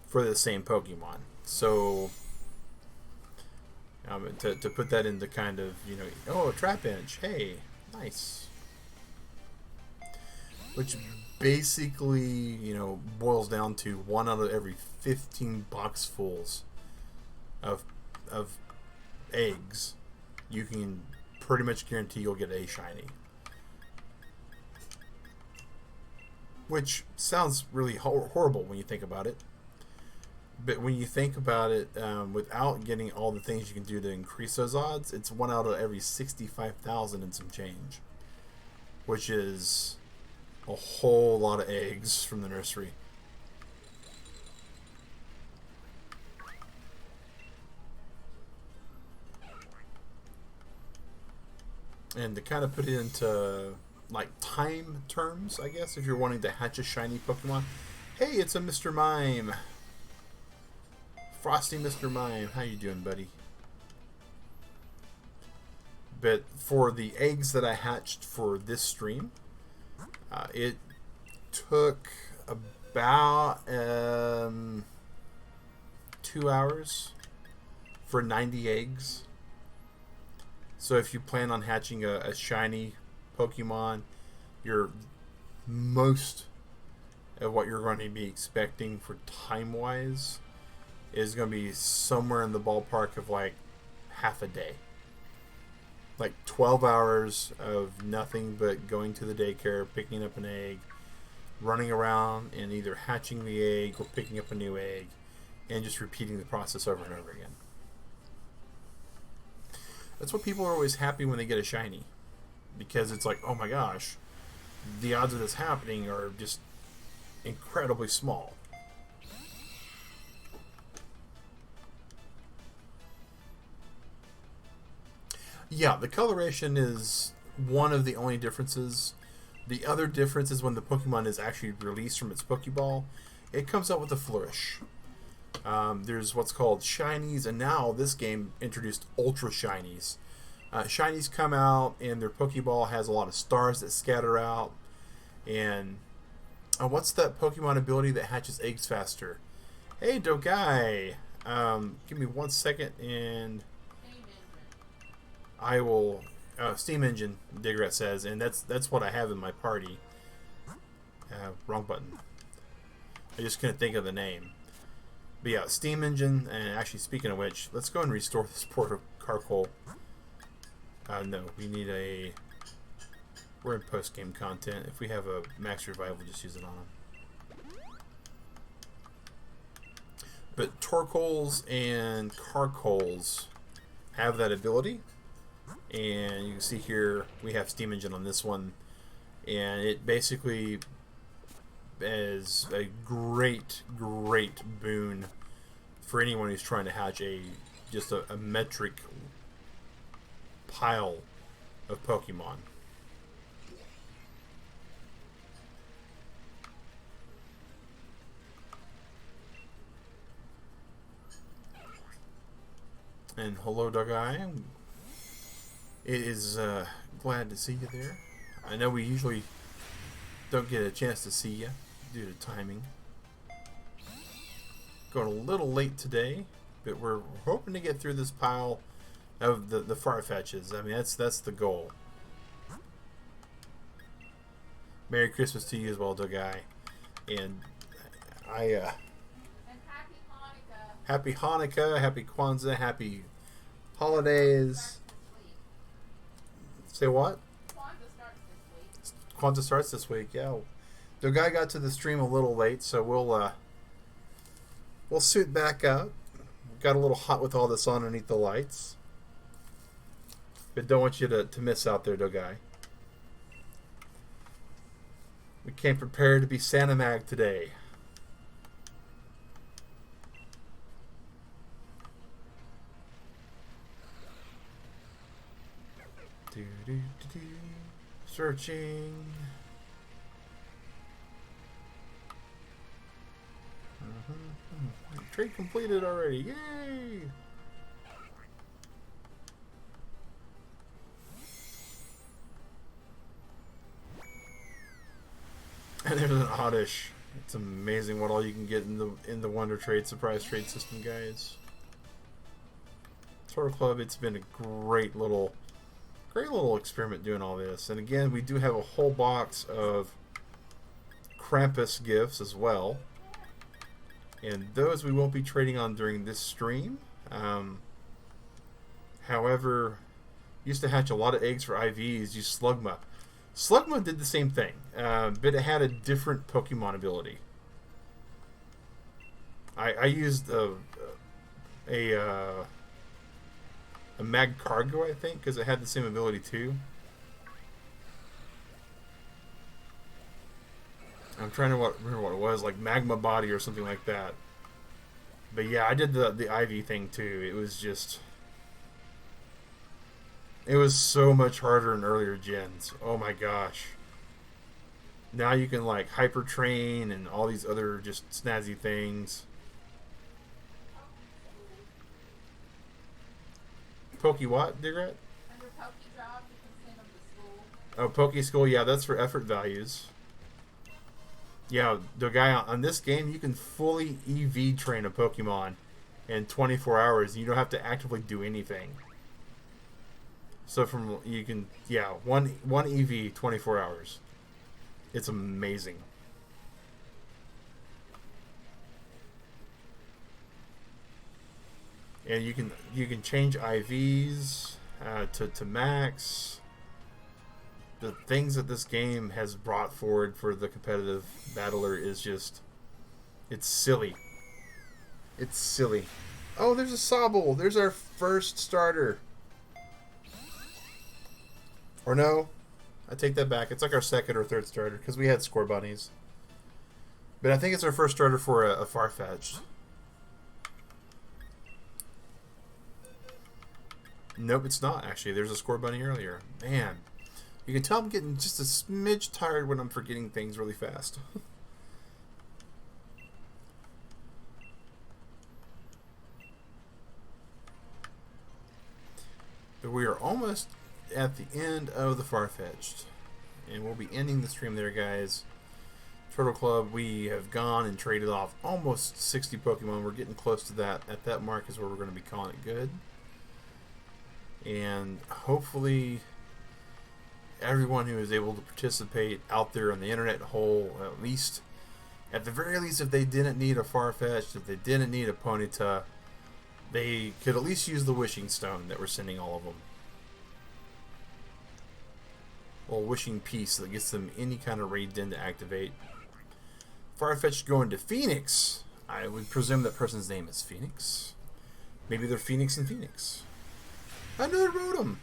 for the same Pokemon. So to put that into kind of, oh, Trapinch, hey, nice. Which basically, boils down to 1 out of every 15 boxfuls of eggs, you can pretty much guarantee you'll get a shiny. Which sounds really horrible when you think about it. But when you think about it, without getting all the things you can do to increase those odds, it's 1 out of every 65,000 and some change. Which is a whole lot of eggs from the nursery. And to kind of put it into like time terms, I guess, if you're wanting to hatch a shiny Pokemon. Hey, it's a Mr. Mime. Frosty Mr. Mime. How you doing, buddy? But for the eggs that I hatched for this stream, it took about 2 hours for 90 eggs. So if you plan on hatching a shiny Pokemon, most of what you're going to be expecting for time-wise is going to be somewhere in the ballpark of like half a day. Like 12 hours of nothing but going to the daycare, picking up an egg, running around and either hatching the egg or picking up a new egg, and just repeating the process over and over again. That's what people are always happy when they get a shiny, because it's like, oh my gosh, the odds of this happening are just incredibly small. Yeah, the coloration is one of the only differences. The other difference is when the Pokemon is actually released from its Pokeball, it comes out with a flourish. There's what's called shinies, and now this game introduced ultra shinies. Shinies come out, and their Pokeball has a lot of stars that scatter out. And what's that Pokemon ability that hatches eggs faster? Hey, Dogai! Give me 1 second, and I will. Steam Engine, Digret says, and that's what I have in my party. Wrong button. I just couldn't think of the name. But yeah, Steam Engine, and actually speaking of which, let's go and restore this port of Carcoal. No, we need a... We're in post-game content. If we have a max revival, just use it on them. But Torkoals and Carcoals have that ability. And you can see here, we have Steam Engine on this one. And it basically is a great, great boon for anyone who's trying to hatch just a metric pile of Pokemon. And hello, Dog Eye. It is glad to see you there. I know we usually don't get a chance to see you due to timing. Going a little late today, but we're hoping to get through this pile of the Farfetches. I mean, that's the goal. Merry Christmas to you as well, Dog Eye. And and Happy Hanukkah. Happy Hanukkah, Happy Kwanzaa, Happy Holidays. Say what? Kwanzaa starts this week. Yeah. The guy got to the stream a little late, so we'll suit back up. Got a little hot with all this on underneath the lights. But don't want you to miss out there, Dogai. We came prepared to be Santa Mag today. Searching. Trade completed already. Yay! And there's an Oddish. It's amazing what all you can get in the Wonder Trade surprise trade system, guys. Tour Club, it's been a great little experiment doing all this. And again, we do have a whole box of Krampus gifts as well. And those we won't be trading on during this stream. However, used to hatch a lot of eggs for IVs, use Slugma. Slugma did the same thing, but it had a different Pokemon ability. I used a Magcargo, I think, because it had the same ability too. I'm trying to remember what it was, like Magma Body or something like that. But yeah, I did the IV thing too. It was just... It was so much harder in earlier gens. Oh my gosh. Now you can like Hyper Train and all these other just snazzy things. Poke what, Digrat? Under Poke Drop, you can send them to school. Oh, Poke School, yeah, that's for effort values. Yeah, the guy on this game, you can fully EV train a Pokemon in 24 hours. You don't have to actively do anything. So one EV 24 hours. It's amazing. And you can change IVs to max. The things that this game has brought forward for the competitive battler is just... It's silly. It's silly. Oh, there's a Sobble. There's our first starter. Or no, I take that back. It's like our second or third starter because we had Score Bunnies. But I think it's our first starter for a Farfetch'd. Nope, it's not actually. There's a Score Bunny earlier. Man, you can tell I'm getting just a smidge tired when I'm forgetting things really fast. But we are almost at the end of the Farfetch'd, and we'll be ending the stream there, guys. Turtle Club, we have gone and traded off almost 60 Pokemon. We're getting close to that. At that mark is where we're going to be calling it good. And hopefully everyone who is able to participate out there on the internet whole, at the very least, if they didn't need a Farfetch'd, if they didn't need a Ponyta, they could at least use the Wishing Stone that we're sending all of them. A wishing piece that gets them any kind of raid den to activate. Farfetch'd going to Phoenix. I would presume that person's name is Phoenix. Maybe they're Phoenix and Phoenix. I know I wrote them.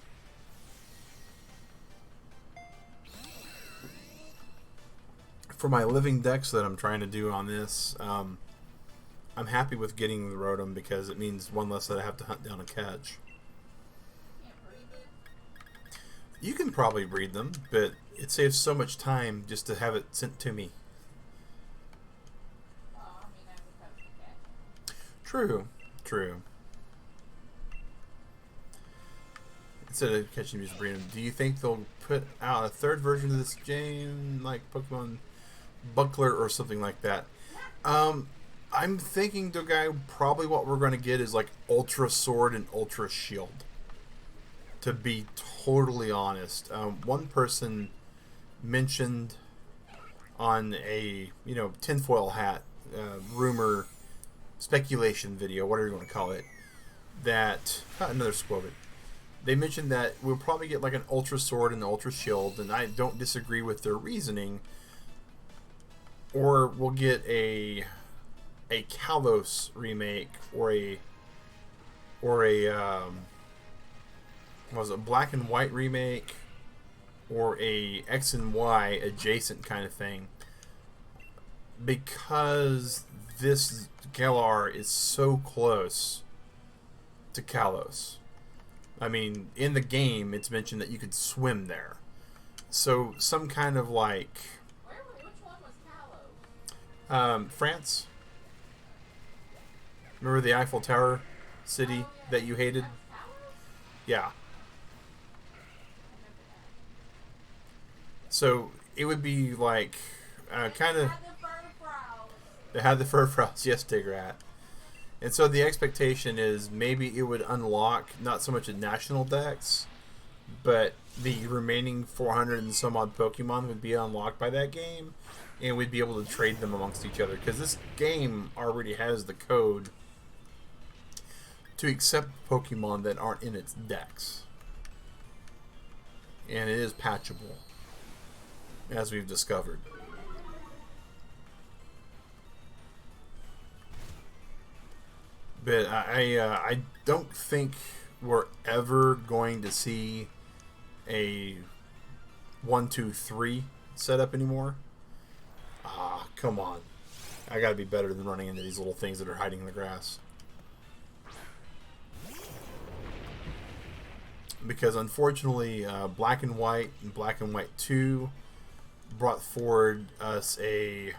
For my living decks that I'm trying to do on this, I'm happy with getting the Rotom because it means one less that I have to hunt down and catch. You can probably breed them, but it saves so much time just to have it sent to me. True, true. Instead of catching them, just breeding them. Do you think they'll put out a third version of this game, like Pokemon Buckler or something like that? I'm thinking, the guy, probably what we're going to get is like Ultra Sword and Ultra Shield. To be totally honest, one person mentioned on a tinfoil hat rumor speculation video, whatever you want to call it, that another squovid. They mentioned that we'll probably get like an Ultra Sword and an Ultra Shield, and I don't disagree with their reasoning. Or we'll get a Kalos remake or a what was it, Black and White remake or a X and Y adjacent kind of thing, because this Galar is so close to Kalos. I mean, in the game it's mentioned that you could swim there, so some kind of like which one was Kalos? France. Remember the Eiffel Tower city that you hated? Yeah. So it would be like kind of. They had the Furfrows, yes, Tigrat. And so the expectation is maybe it would unlock not so much a national dex, but the remaining 400 and some odd Pokemon would be unlocked by that game, and we'd be able to trade them amongst each other. Because this game already has the code to accept Pokemon that aren't in its dex. And it is patchable, as we've discovered. But I don't think we're ever going to see a 1, 2, 3 setup anymore. Ah, come on. I gotta be better than running into these little things that are hiding in the grass. Because unfortunately, Black and White and Black and White 2 brought forward us a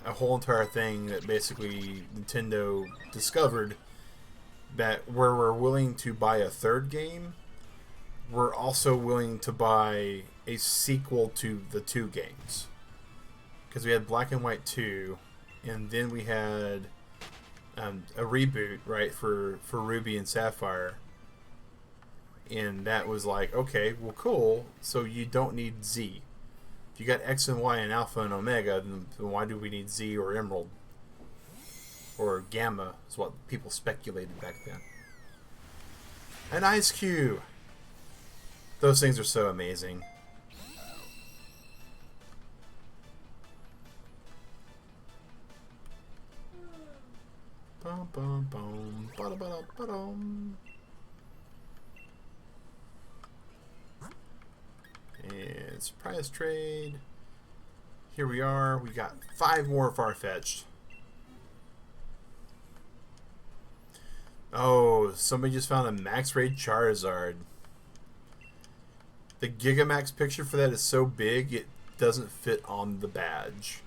whole entire thing that basically Nintendo discovered, that where we're willing to buy a third game, we're also willing to buy a sequel to the 2 games. Because we had Black and White 2, and then we had a reboot, right, for Ruby and Sapphire. And that was like, okay, well, cool, so you don't need Z. If you got X and Y and Alpha and Omega, then why do we need Z or Emerald? Or Gamma is what people speculated back then. And Ice Cube! Those things are so amazing. Bum, bum, bum, ba, da, ba, da, ba, dum. And surprise trade. Here we are. We got 5 more Farfetch'd. Oh, somebody just found a max raid Charizard. The Gigamax picture for that is so big it doesn't fit on the badge.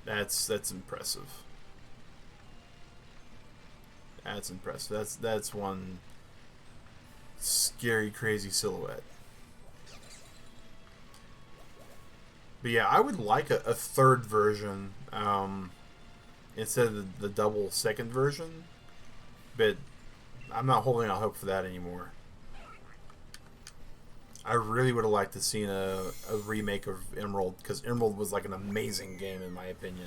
That's impressive. That's impressive. That's one scary, crazy silhouette. But yeah, I would like a third version instead of the double second version. But I'm not holding out hope for that anymore. I really would have liked to seen a remake of Emerald, because Emerald was like an amazing game in my opinion.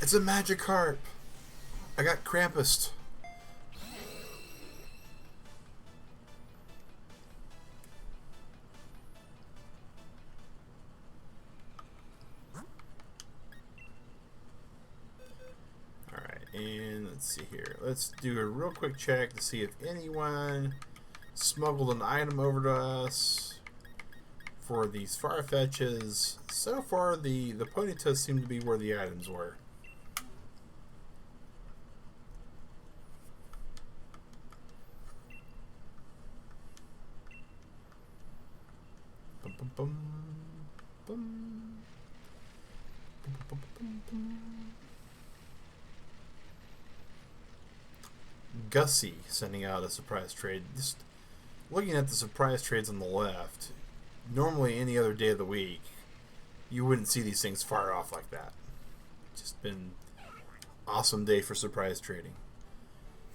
It's a Magikarp! I got Krampus. And let's see here. Let's do a real quick check to see if anyone smuggled an item over to us for these Farfetches. So far, the Ponytas seem to be where the items were. bum, bum, bum. Gussie sending out a surprise trade. Just looking at the surprise trades on the left, normally any other day of the week, you wouldn't see these things fire off like that. Just been awesome day for surprise trading.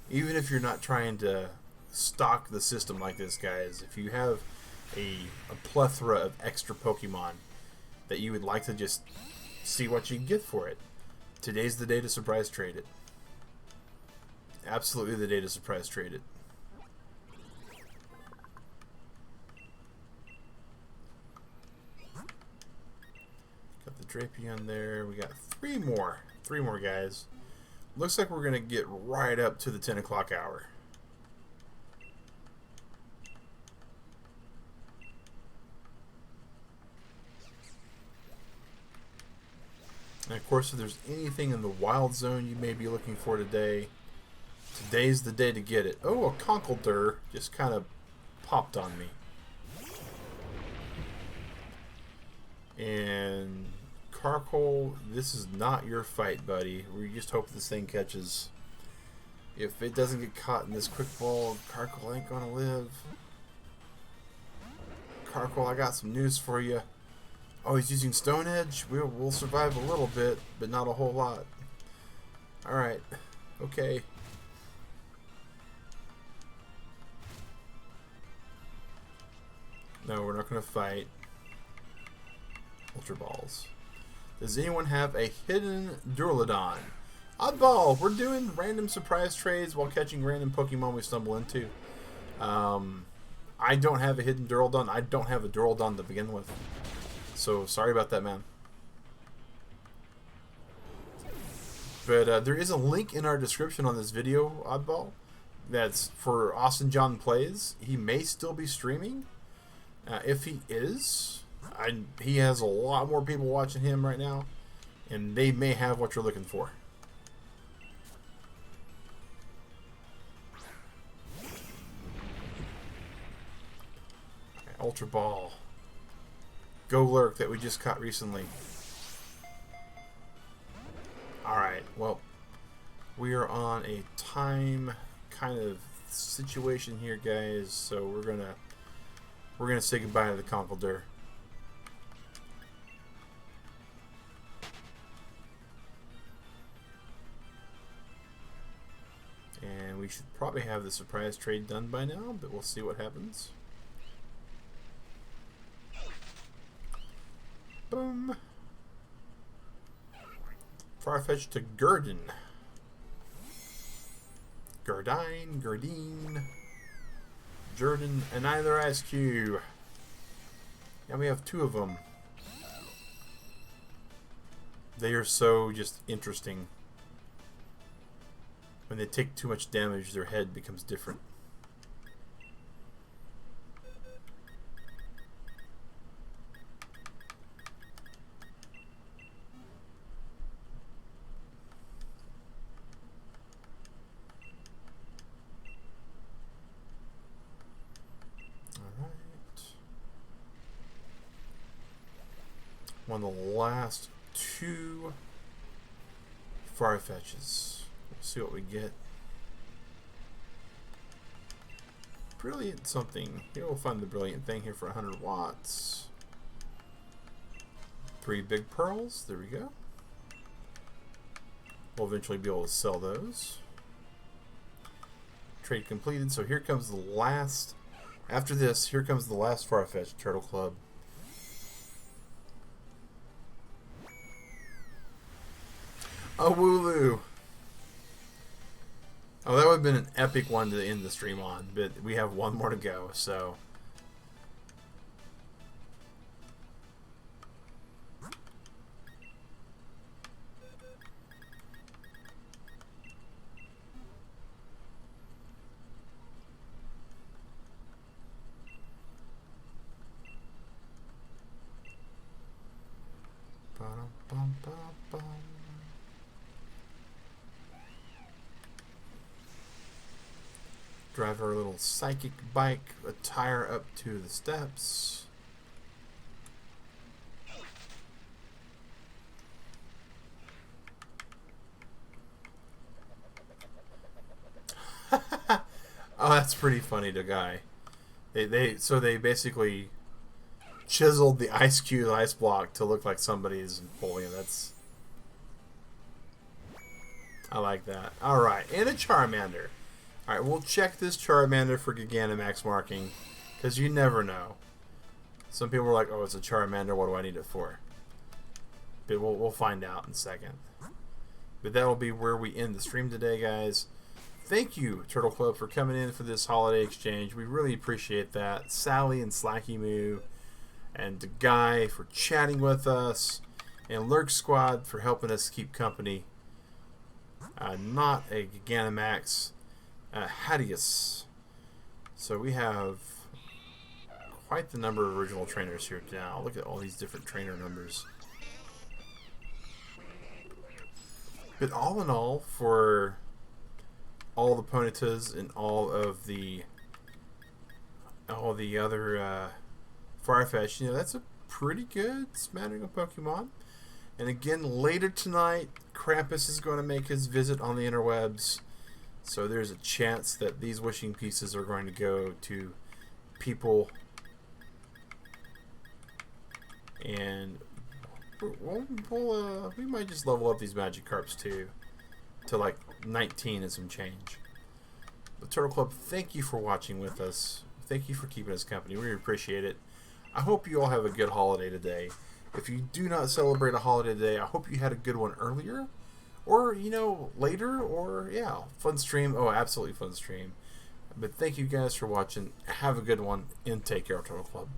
Even if you're not trying to stock the system like this, guys, if you have a plethora of extra Pokemon that you would like to just see what you can get for it, today's the day to surprise trade it. Absolutely the day to surprise trade it. Got the Drapion there. We got three more guys. Looks like we're gonna get right up to the 10 o'clock hour. And of course, if there's anything in the wild zone you may be looking for today, today's the day to get it. Oh, a Conkeldurr just kind of popped on me. And Carkol, this is not your fight, buddy. We just hope this thing catches. If it doesn't get caught in this quick ball, Carkol ain't gonna live. Carkol, I got some news for you. Oh, he's using Stone Edge? We'll survive a little bit, but not a whole lot. Alright. Okay. No, we're not going to fight. Ultra Balls. Does anyone have a hidden Duraludon? Oddball! We're doing random surprise trades while catching random Pokemon we stumble into. I don't have a hidden Duraludon. I don't have a Duraludon to begin with. So, sorry about that, man. But there is a link in our description on this video, Oddball. That's for Austin John Plays. He may still be streaming. If he is, he has a lot more people watching him right now. And they may have what you're looking for. Okay, Ultra Ball. Go Lurk that we just caught recently. Alright, well, we are on a time kind of situation here, guys, so we're gonna say goodbye to the Conkeldurr. And we should probably have the surprise trade done by now, but we'll see what happens. Boom. Farfetch to Gurdon. Gurdine, Gurdine, Jordan, and either Ice Cube. Yeah, we have two of them. They are so just interesting. When they take too much damage, their head becomes different. One of the last two Farfetches. We'll see what we get. Brilliant something. Here we'll find the brilliant thing here for 100 watts. 3 big pearls. There we go. We'll eventually be able to sell those. Trade completed. So here comes the last. After this, here comes the last Farfetch Turtle Club. A Wooloo. Oh, that would have been an epic one to end the stream on, but we have one more to go, so. Ba-dum-bum-bum-bum. Drive our little psychic bike attire up to the steps. That's pretty funny, the guy. They basically chiseled the ice cube ice block to look like somebody's pulling it. I like that. Alright, and a Charmander. Alright, we'll check this Charmander for Gigantamax marking, because you never know. Some people are like, oh, it's a Charmander, what do I need it for? But we'll find out in a second. But that'll be where we end the stream today, guys. Thank you, Turtle Club, for coming in for this holiday exchange. We really appreciate that. Sally and Slacky Moo, and the Guy for chatting with us, and Lurk Squad for helping us keep company. Not a Gigantamax, Hadius. So we have quite the number of original trainers here now. Look at all these different trainer numbers. But all in all, for all the Ponytas and all the other Farfetch, that's a pretty good smattering of Pokemon. And again, later tonight, Krampus is going to make his visit on the interwebs. So there's a chance that these wishing pieces are going to go to people. And we might just level up these Magikarps too to like 19 and some change. The Turtle Club, thank you for watching with us. Thank you for keeping us company. We appreciate it. I hope you all have a good holiday today. If you do not celebrate a holiday today, I hope you had a good one earlier, or later, or fun stream. Oh, absolutely fun stream. But thank you guys for watching. Have a good one, and take care, Turtle Club.